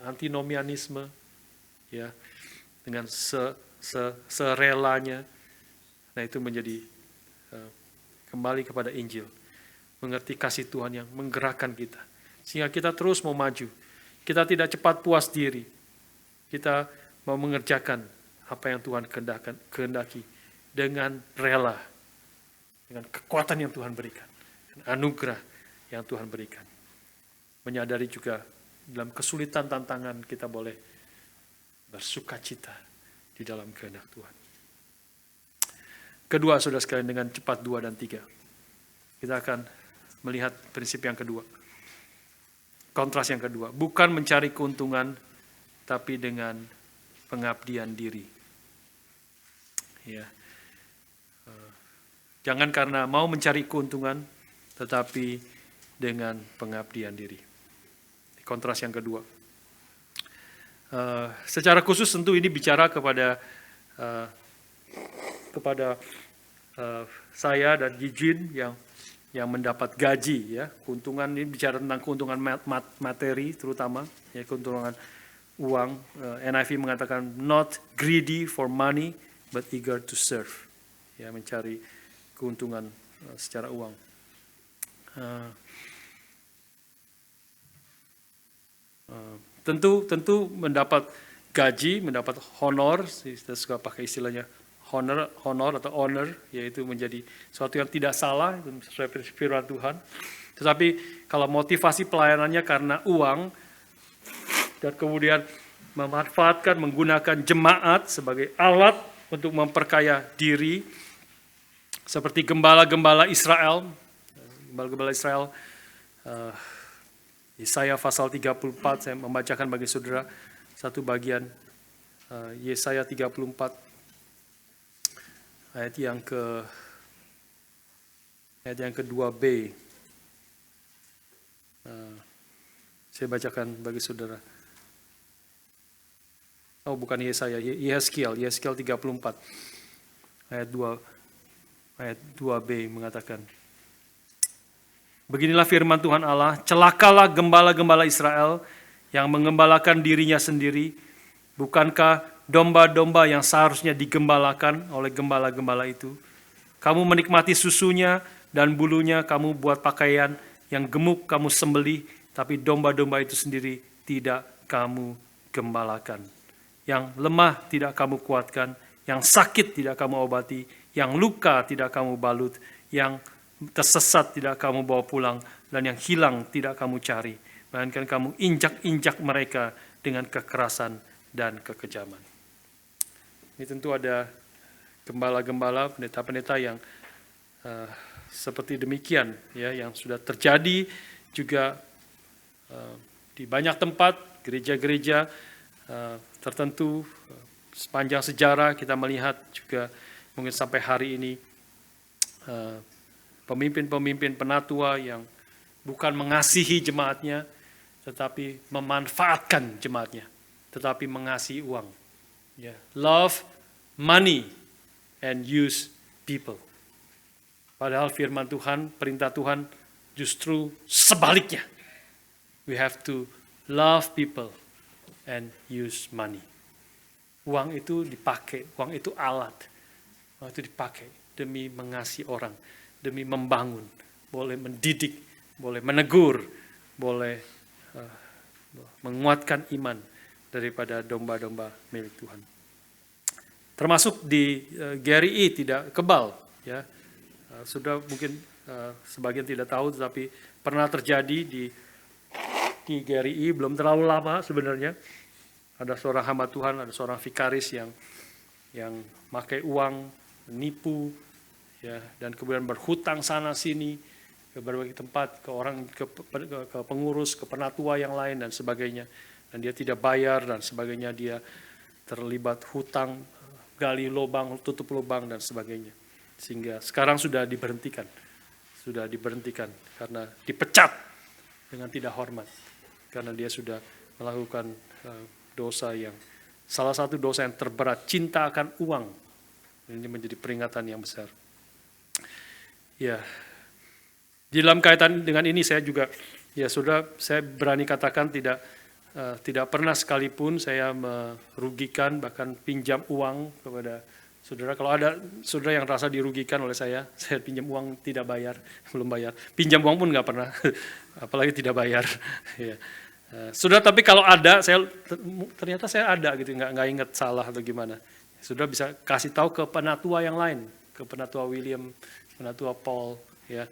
antinomianisme, ya, dengan serelanya. Nah itu menjadi kembali kepada Injil, mengerti kasih Tuhan yang menggerakkan kita, sehingga kita terus mau maju. Kita tidak cepat puas diri, kita mau mengerjakan apa yang Tuhan kehendaki dengan rela. Dengan kekuatan yang Tuhan berikan. Anugerah yang Tuhan berikan. Menyadari juga dalam kesulitan tantangan kita boleh bersuka cita di dalam kehendak Tuhan. Kedua, saudara sekalian, dengan cepat 2 dan 3. Kita akan melihat prinsip yang kedua. Kontras yang kedua, bukan mencari keuntungan, tapi dengan pengabdian diri. Ya. Jangan karena mau mencari keuntungan, tetapi dengan pengabdian diri. Kontras yang kedua. Secara khusus tentu ini bicara kepada saya dan Yijin yang mendapat gaji, ya. Keuntungan ini bicara tentang keuntungan materi terutama, ya, keuntungan uang. NIV mengatakan not greedy for money but eager to serve, ya, mencari keuntungan secara uang. Tentu mendapat gaji, mendapat honor, kita suka pakai istilahnya honor atau honor, yaitu menjadi sesuatu yang tidak salah, itu sesuai firman Tuhan. Tetapi kalau motivasi pelayanannya karena uang, dan kemudian memanfaatkan, menggunakan jemaat sebagai alat untuk memperkaya diri, seperti gembala-gembala Israel, Yesaya pasal 34, saya membacakan bagi saudara satu bagian Yesaya 34, ayat yang ke-2b. Saya bacakan bagi saudara. Oh, bukan Yesaya, Yehezkiel 34 ayat 2b mengatakan, beginilah firman Tuhan Allah, celakalah gembala-gembala Israel yang mengembalakan dirinya sendiri. Bukankah domba-domba yang seharusnya digembalakan oleh gembala-gembala itu? Kamu menikmati susunya dan bulunya, kamu buat pakaian yang gemuk kamu sembelih, tapi domba-domba itu sendiri tidak kamu gembalakan. Yang lemah tidak kamu kuatkan, yang sakit tidak kamu obati, yang luka tidak kamu balut, yang tersesat tidak kamu bawa pulang, dan yang hilang tidak kamu cari, melainkan kamu injak-injak mereka dengan kekerasan dan kekejaman. Ini tentu ada gembala-gembala, pendeta-pendeta yang seperti demikian, ya, yang sudah terjadi juga di banyak tempat, gereja-gereja tertentu sepanjang sejarah. Kita melihat juga mungkin sampai hari ini pemimpin-pemimpin penatua yang bukan mengasihi jemaatnya, tetapi memanfaatkan jemaatnya, tetapi mengasihi uang. Yeah. Love money and use people. Padahal firman Tuhan, perintah Tuhan justru sebaliknya. We have to love people and use money. Uang itu dipakai, uang itu alat. Uang itu dipakai demi mengasihi orang, demi membangun, boleh mendidik, boleh menegur, boleh menguatkan iman daripada domba-domba milik Tuhan. Termasuk di GRI tidak kebal, ya. Sudah mungkin sebagian tidak tahu, tetapi pernah terjadi di GRI belum terlalu lama sebenarnya. Ada seorang hamba Tuhan, ada seorang vikaris yang pakai uang, nipu, ya, dan kemudian berhutang sana sini ke berbagai tempat, ke pengurus, ke penatua yang lain dan sebagainya, dan dia tidak bayar dan sebagainya, dia terlibat hutang, gali lubang, tutup lubang dan sebagainya, sehingga sekarang sudah diberhentikan karena dipecat dengan tidak hormat, karena dia sudah melakukan dosa yang salah satu dosa yang terberat, cinta akan uang. Ini menjadi peringatan yang besar. Ya, di dalam kaitan dengan ini saya juga, ya sudah, saya berani katakan tidak pernah sekalipun saya merugikan, bahkan pinjam uang kepada saudara. Kalau ada saudara yang rasa dirugikan oleh saya pinjam uang tidak bayar, belum bayar. Pinjam uang pun nggak pernah, apalagi tidak bayar. Ya. Saudara, tapi kalau ada, ternyata saya ada gitu, nggak ingat salah atau gimana. Saudara bisa kasih tahu ke penatua yang lain, ke penatua William, penatua Paul, ya,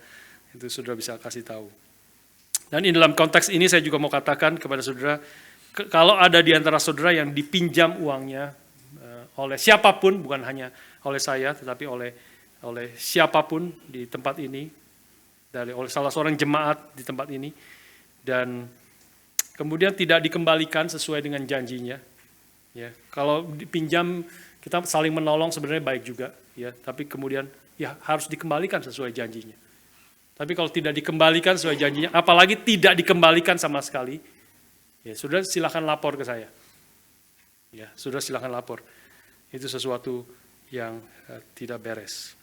itu saudara bisa kasih tahu. Dan di dalam konteks ini saya juga mau katakan kepada saudara, kalau ada di antara saudara yang dipinjam uangnya oleh siapapun, bukan hanya oleh saya, tetapi oleh siapapun di tempat ini, oleh salah seorang jemaat di tempat ini, dan kemudian tidak dikembalikan sesuai dengan janjinya. Ya, kalau dipinjam kita saling menolong sebenarnya baik juga, ya. Tapi kemudian ya harus dikembalikan sesuai janjinya. Tapi kalau tidak dikembalikan sesuai janjinya, apalagi tidak dikembalikan sama sekali, ya sudah silakan lapor ke saya. Ya, sudah silakan lapor. Itu sesuatu yang tidak beres.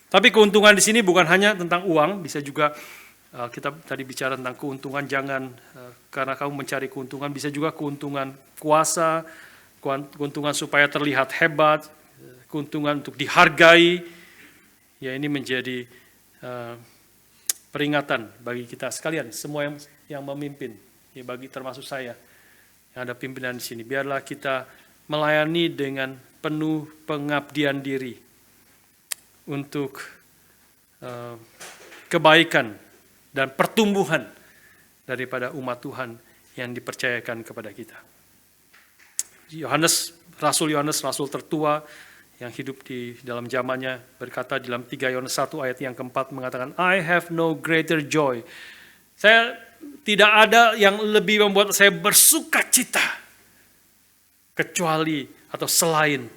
Tapi keuntungan di sini bukan hanya tentang uang, bisa juga kita tadi bicara tentang keuntungan, jangan karena kamu mencari keuntungan, bisa juga keuntungan kuasa, keuntungan supaya terlihat hebat, keuntungan untuk dihargai. Ya, ini menjadi peringatan bagi kita sekalian, semua yang memimpin, ya, bagi termasuk saya yang ada pimpinan di sini. Biarlah kita melayani dengan penuh pengabdian diri untuk kebaikan dan pertumbuhan daripada umat Tuhan yang dipercayakan kepada kita. Rasul Yohanes, rasul tertua yang hidup di dalam zamannya, berkata dalam 3 Yohanes 1 ayat yang keempat mengatakan, I have no greater joy. Saya tidak ada yang lebih membuat saya bersuka cita kecuali atau selain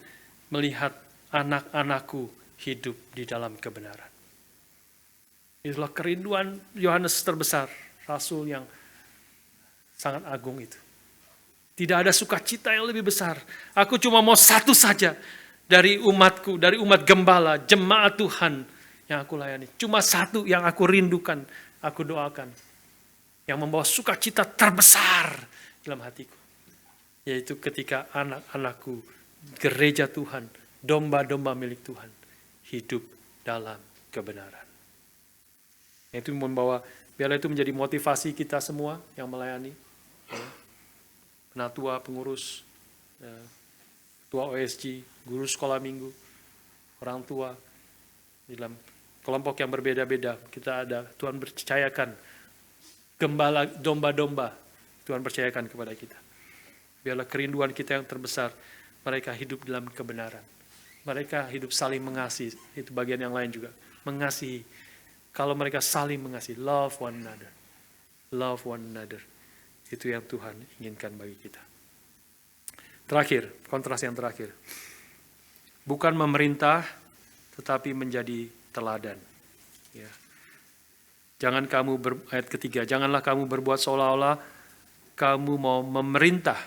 melihat anak-anakku hidup di dalam kebenaran. Itulah kerinduan Yohanes terbesar, rasul yang sangat agung itu. Tidak ada sukacita yang lebih besar. Aku cuma mau satu saja dari umatku, dari umat gembala, jemaat Tuhan yang aku layani. Cuma satu yang aku rindukan, aku doakan. Yang membawa sukacita terbesar dalam hatiku. Yaitu ketika anak-anakku, gereja Tuhan, domba-domba milik Tuhan, hidup dalam kebenaran. Itu membawa, biarlah itu menjadi motivasi kita semua yang melayani. Penatua, pengurus, ketua OSG, guru sekolah minggu, orang tua, dalam kelompok yang berbeda-beda, kita ada, Tuhan percayakan, gembala, domba-domba, Tuhan percayakan kepada kita. Biarlah kerinduan kita yang terbesar, mereka hidup dalam kebenaran. Mereka hidup saling mengasihi, itu bagian yang lain juga, mengasihi. Kalau mereka saling mengasihi, love one another. Love one another. Itu yang Tuhan inginkan bagi kita. Terakhir, kontras yang terakhir. Bukan memerintah, tetapi menjadi teladan. Ya. Jangan kamu, ayat ketiga, janganlah kamu berbuat seolah-olah kamu mau memerintah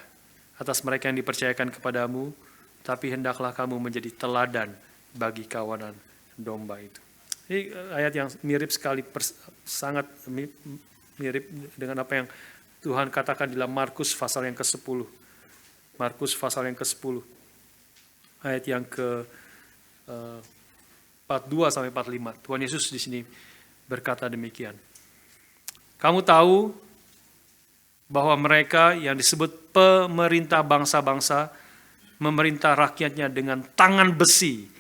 atas mereka yang dipercayakan kepadamu, tapi hendaklah kamu menjadi teladan bagi kawanan domba itu. Ini ayat yang mirip sekali, sangat mirip dengan apa yang Tuhan katakan dalam Markus pasal yang ke-10. Markus pasal yang ke-10. Ayat yang ke-42 sampai 45. Tuhan Yesus di sini berkata demikian. Kamu tahu bahwa mereka yang disebut pemerintah bangsa-bangsa memerintah rakyatnya dengan tangan besi,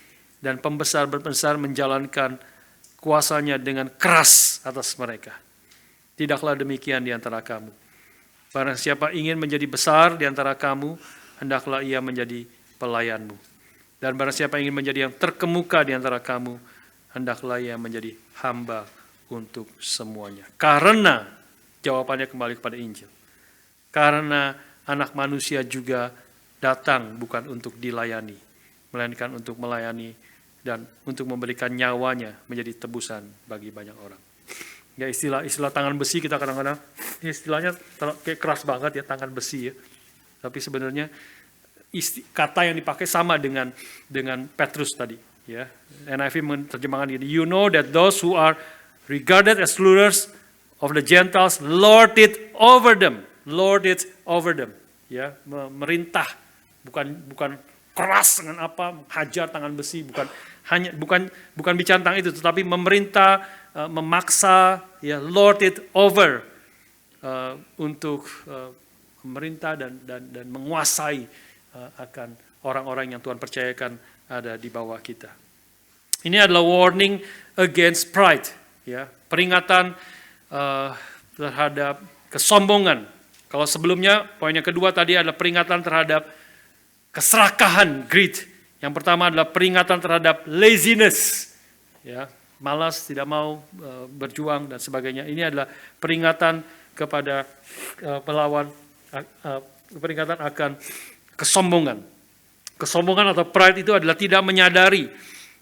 dan pembesar-pembesar menjalankan kuasanya dengan keras atas mereka. Tidaklah demikian di antara kamu. Barang siapa ingin menjadi besar di antara kamu, hendaklah ia menjadi pelayanmu. Dan barang siapa ingin menjadi yang terkemuka di antara kamu, hendaklah ia menjadi hamba untuk semuanya. Karena, jawabannya kembali kepada Injil. Karena anak manusia juga datang bukan untuk dilayani, melainkan untuk melayani dan untuk memberikan nyawanya menjadi tebusan bagi banyak orang. Ya, istilah tangan besi kita kadang-kadang istilahnya kayak keras banget ya, tangan besi ya. Tapi sebenarnya kata yang dipakai sama dengan Petrus tadi ya. NIV menerjemahkan ini, you know that those who are regarded as rulers of the Gentiles lord it over them. Lord it over them. Ya, memerintah, bukan keras dengan apa, hajar tangan besi, bukan bicara tentang itu, tetapi memerintah, memaksa, ya, lord it over, untuk memerintah dan menguasai akan orang-orang yang Tuhan percayakan ada di bawah kita. Ini adalah warning against pride, ya, peringatan terhadap kesombongan. Kalau sebelumnya, poin yang kedua tadi adalah peringatan terhadap keserakahan, greed. Yang pertama adalah peringatan terhadap laziness, ya, malas, tidak mau berjuang dan sebagainya. Ini adalah peringatan kepada melawan peringatan akan kesombongan. Kesombongan atau pride itu adalah tidak menyadari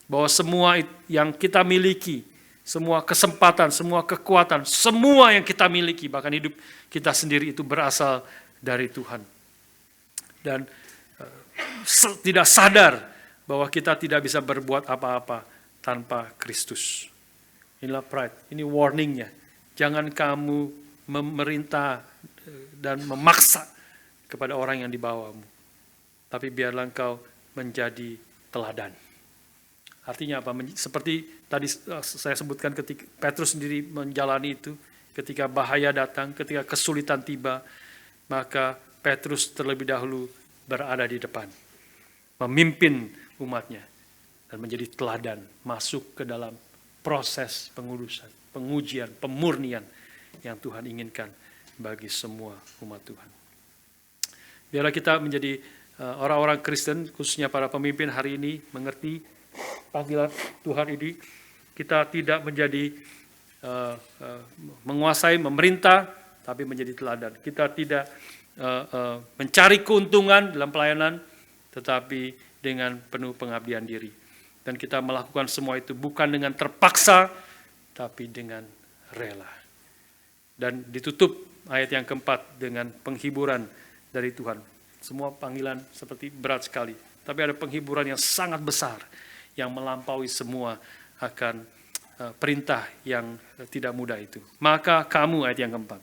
bahwa semua yang kita miliki, semua kesempatan, semua kekuatan, semua yang kita miliki, bahkan hidup kita sendiri itu berasal dari Tuhan. Dan tidak sadar bahwa kita tidak bisa berbuat apa-apa tanpa Kristus. Inilah pride, ini warningnya. Jangan kamu memerintah dan memaksa kepada orang yang di bawahmu. Tapi biarlah engkau menjadi teladan. Artinya apa? Seperti tadi saya sebutkan ketika Petrus sendiri menjalani itu, ketika bahaya datang, ketika kesulitan tiba, maka Petrus terlebih dahulu berada di depan, memimpin umatnya, dan menjadi teladan, masuk ke dalam proses pengudusan, pengujian, pemurnian yang Tuhan inginkan bagi semua umat Tuhan. Biarlah kita menjadi orang-orang Kristen, khususnya para pemimpin hari ini, mengerti panggilan Tuhan ini. Kita tidak menjadi menguasai, memerintah, tapi menjadi teladan. Kita tidak mencari keuntungan dalam pelayanan, tetapi dengan penuh pengabdian diri. Dan kita melakukan semua itu bukan dengan terpaksa, tapi dengan rela. Dan ditutup ayat yang keempat dengan penghiburan dari Tuhan. Semua panggilan seperti berat sekali, tapi ada penghiburan yang sangat besar yang melampaui semua akan perintah yang tidak mudah itu. Maka kamu, ayat yang keempat,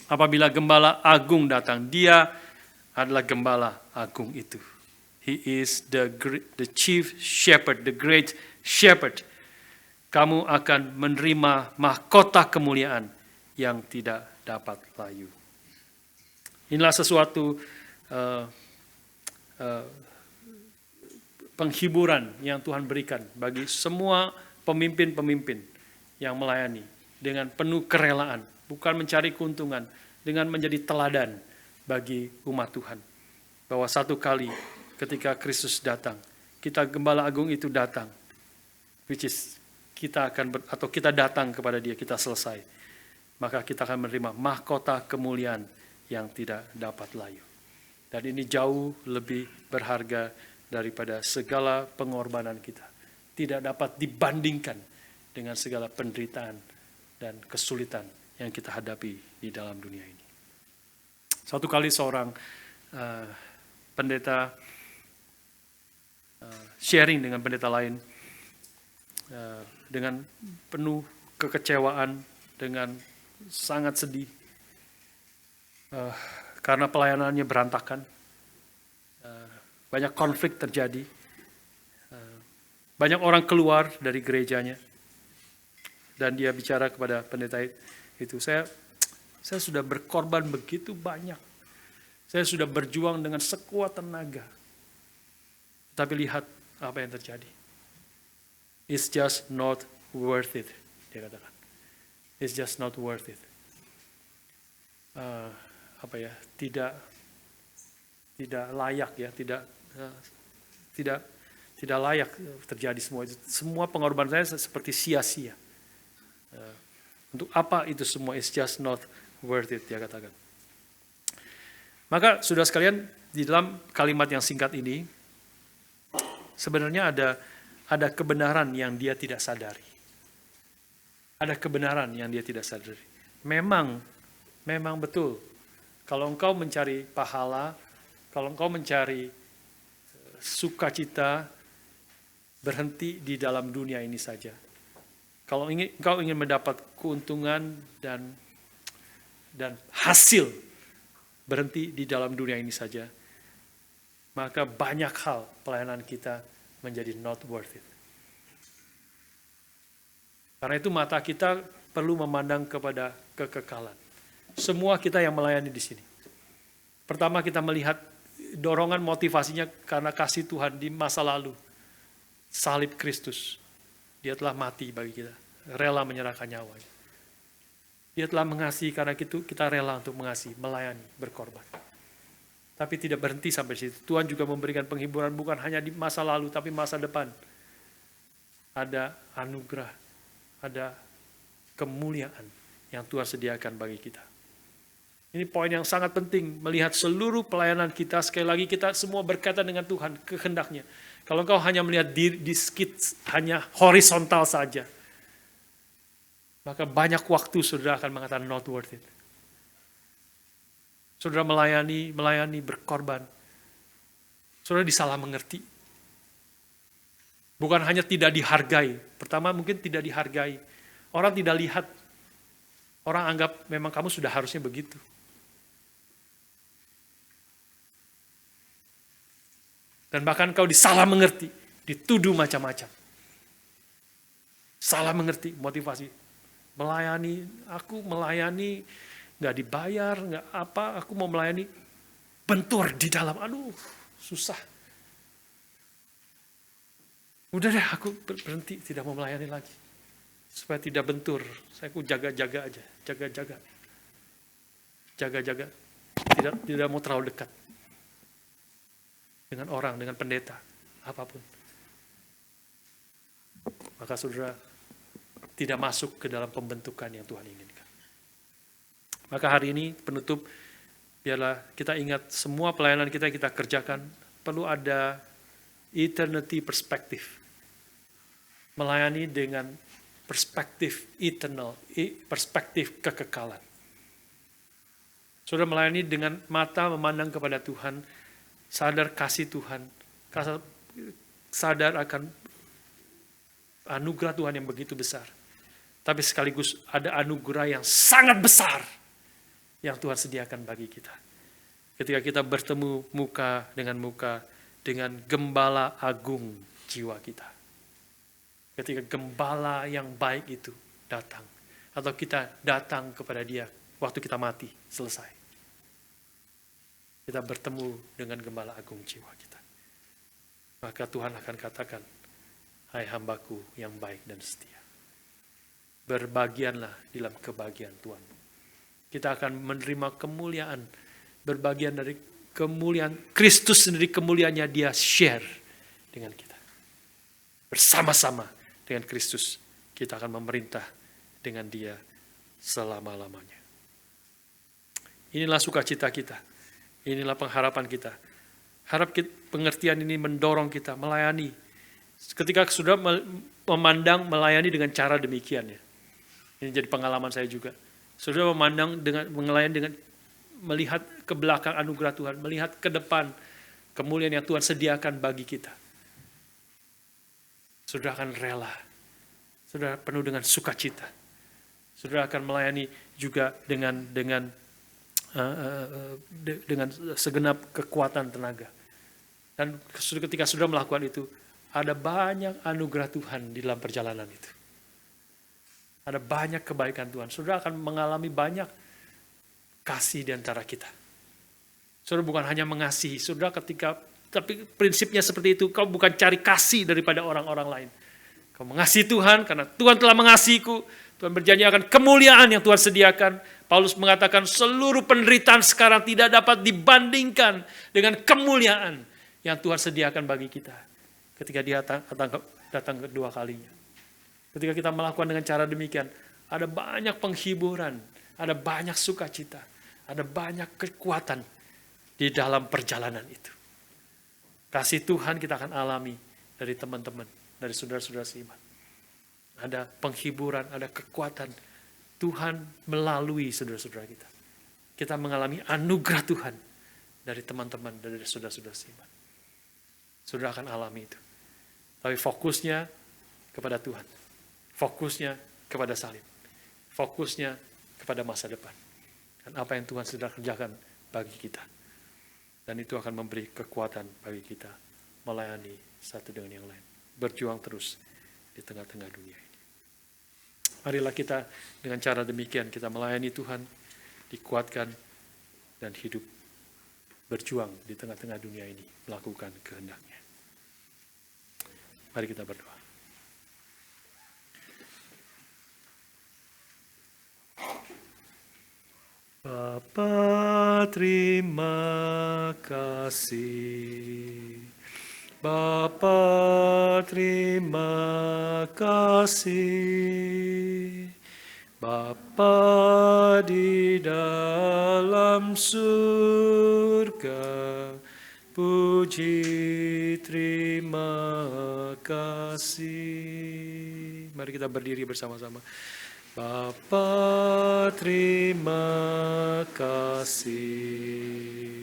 apabila gembala agung datang, dia adalah gembala agung itu. He is the chief shepherd, the great shepherd. Kamu akan menerima mahkota kemuliaan yang tidak dapat layu. Inilah sesuatu penghiburan yang Tuhan berikan bagi semua pemimpin-pemimpin yang melayani dengan penuh kerelaan, bukan mencari keuntungan, dengan menjadi teladan bagi umat Tuhan. Bahwa satu kali ketika Kristus datang, kita gembala agung itu datang, which is kita akan atau kita datang kepada dia, kita selesai, maka kita akan menerima mahkota kemuliaan yang tidak dapat layu. Dan ini jauh lebih berharga daripada segala pengorbanan kita. Tidak dapat dibandingkan dengan segala penderitaan dan kesulitan yang kita hadapi di dalam dunia ini. Suatu kali seorang pendeta sharing dengan pendeta lain dengan penuh kekecewaan, dengan sangat sedih. Karena pelayanannya berantakan, banyak konflik terjadi, banyak orang keluar dari gerejanya, dan dia bicara kepada pendeta itu, saya sudah berkorban begitu banyak, saya sudah berjuang dengan sekuat tenaga, tapi lihat apa yang terjadi. It's just not worth it, dia katakan. It's just not worth it. Tidak layak ya, tidak layak terjadi semua itu. Semua pengorbanan saya seperti sia-sia. Untuk apa itu semua? It's just not worth it, dia katakan. Maka saudara sekalian, di dalam kalimat yang singkat ini sebenarnya ada kebenaran yang dia tidak sadari. Ada kebenaran yang dia tidak sadari. Memang betul. Kalau engkau mencari pahala, kalau engkau mencari sukacita, berhenti di dalam dunia ini saja. Kalau engkau ingin mendapat keuntungan dan hasil, berhenti di dalam dunia ini saja, maka banyak hal pelayanan kita menjadi not worth it. Karena itu mata kita perlu memandang kepada kekekalan. Semua kita yang melayani di sini. Pertama kita melihat dorongan motivasinya karena kasih Tuhan di masa lalu. Salib Kristus. Dia telah mati bagi kita. Rela menyerahkan nyawanya. Dia telah mengasihi karena itu kita rela untuk mengasihi, melayani, berkorban. Tapi tidak berhenti sampai situ. Tuhan juga memberikan penghiburan bukan hanya di masa lalu tapi masa depan. ada anugerah, ada kemuliaan yang Tuhan sediakan bagi kita. Ini poin yang sangat penting, melihat seluruh pelayanan kita, sekali lagi kita semua berkaitan dengan Tuhan, kehendaknya. Kalau engkau hanya melihat di hanya horizontal saja, maka banyak waktu saudara akan mengatakan not worth it. Saudara melayani, berkorban. Saudara disalah mengerti. Bukan hanya tidak dihargai. Pertama mungkin tidak dihargai. Orang tidak lihat. Orang anggap memang kamu sudah harusnya begitu. Dan bahkan kau disalah mengerti, dituduh macam-macam. Salah mengerti motivasi. Aku melayani, nggak dibayar, nggak apa, aku mau melayani, bentur di dalam, aduh, susah. Udah deh, aku berhenti, tidak mau melayani lagi. Supaya tidak bentur, saya jaga-jaga aja, jaga-jaga. Jaga-jaga, tidak mau terlalu dekat. Dengan orang, dengan pendeta, apapun. Maka saudara tidak masuk ke dalam pembentukan yang Tuhan inginkan. Maka hari ini penutup, biarlah kita ingat semua pelayanan kita kerjakan, perlu ada eternity perspective. Melayani dengan perspektif eternal, perspektif kekekalan. Saudara melayani dengan mata memandang kepada Tuhan, sadar kasih Tuhan, sadar akan anugerah Tuhan yang begitu besar. Tapi sekaligus ada anugerah yang sangat besar yang Tuhan sediakan bagi kita. Ketika kita bertemu muka dengan gembala agung jiwa kita. Ketika gembala yang baik itu datang. Atau kita datang kepada dia waktu kita mati, selesai. Kita bertemu dengan gembala agung jiwa kita. Maka Tuhan akan katakan, hai hambaku yang baik dan setia. Berbagianlah dalam kebahagiaan Tuhanmu. Kita akan menerima kemuliaan. Berbagian dari kemuliaan. Kristus sendiri kemuliaannya dia share dengan kita. Bersama-sama dengan Kristus. Kita akan memerintah dengan dia selama-lamanya. Inilah sukacita kita. Inilah pengharapan kita. Harap pengertian ini mendorong kita melayani. Ketika sudah memandang melayani dengan cara demikian ya. Ini jadi pengalaman saya juga. Sudah memandang melayani dengan melihat ke belakang anugerah Tuhan, melihat ke depan kemuliaan yang Tuhan sediakan bagi kita. Sudah akan rela. Sudah penuh dengan sukacita. Sudah akan melayani juga dengan segenap kekuatan tenaga. Dan ketika sudah melakukan itu, ada banyak anugerah Tuhan di dalam perjalanan itu. Ada banyak kebaikan Tuhan. Saudara akan mengalami banyak kasih di antara kita. Saudara bukan hanya mengasihi. Saudara tapi prinsipnya seperti itu. Kau bukan cari kasih daripada orang-orang lain. Kau mengasihi Tuhan karena Tuhan telah mengasihiku. Tuhan berjanji akan kemuliaan yang Tuhan sediakan. Paulus mengatakan seluruh penderitaan sekarang tidak dapat dibandingkan dengan kemuliaan yang Tuhan sediakan bagi kita. Ketika dia datang kedua kalinya. Ketika kita melakukan dengan cara demikian, ada banyak penghiburan, ada banyak sukacita, ada banyak kekuatan di dalam perjalanan itu. Kasih Tuhan kita akan alami dari teman-teman, dari saudara-saudara seiman. Ada penghiburan, ada kekuatan Tuhan melalui saudara-saudara kita. Kita mengalami anugerah Tuhan dari teman-teman, dari saudara-saudara seiman. Saudara akan alami itu. Tapi fokusnya kepada Tuhan. Fokusnya kepada salib. Fokusnya kepada masa depan. Dan apa yang Tuhan sudah kerjakan bagi kita. Dan itu akan memberi kekuatan bagi kita melayani satu dengan yang lain. Berjuang terus di tengah-tengah dunia ini. Marilah kita dengan cara demikian kita melayani Tuhan, dikuatkan dan hidup berjuang di tengah-tengah dunia ini, melakukan kehendak-Nya. Mari kita berdoa. Bapa, terima kasih Bapa, terima kasih. Bapa di dalam surga, puji terima kasih. Mari kita berdiri bersama-sama. Bapa, terima kasih.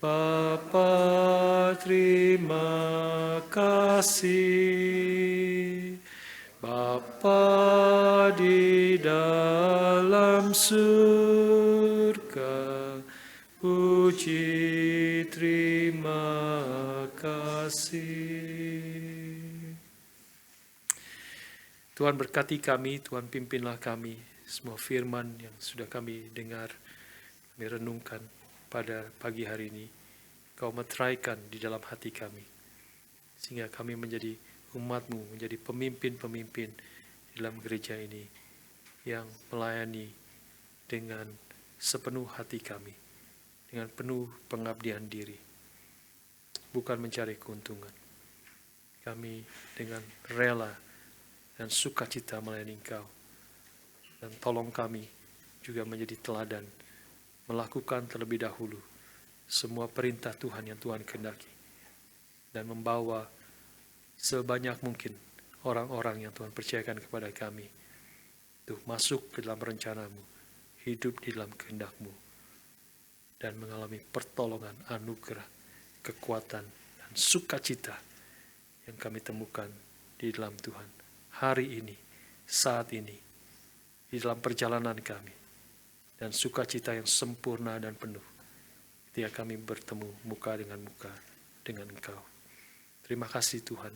Bapa, terima kasih. Bapa di dalam surga, puji terima kasih. Tuhan berkati kami, Tuhan pimpinlah kami, semua firman yang sudah kami dengar, kami renungkan pada pagi hari ini. Kau meteraikan di dalam hati kami, sehingga kami menjadi umat-Mu, menjadi pemimpin-pemimpin dalam gereja ini, yang melayani dengan sepenuh hati kami, dengan penuh pengabdian diri, bukan mencari keuntungan. Kami dengan rela dan sukacita melayani Engkau. Dan tolong kami juga menjadi teladan, melakukan terlebih dahulu semua perintah Tuhan yang Tuhan kehendaki, dan membawa sebanyak mungkin orang-orang yang Tuhan percayakan kepada kami untuk masuk ke dalam rencana-Mu, hidup di dalam kehendak-Mu, dan mengalami pertolongan, anugerah, kekuatan, dan sukacita yang kami temukan di dalam Tuhan. Hari ini, saat ini, di dalam perjalanan kami, dan sukacita yang sempurna dan penuh, ketika kami bertemu muka dengan muka dengan Engkau. Terima kasih Tuhan,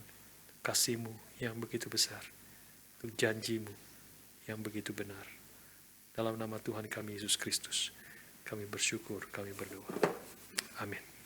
kasih-Mu yang begitu besar, untuk janji-Mu yang begitu benar. Dalam nama Tuhan kami Yesus Kristus, kami bersyukur, kami berdoa. Amin.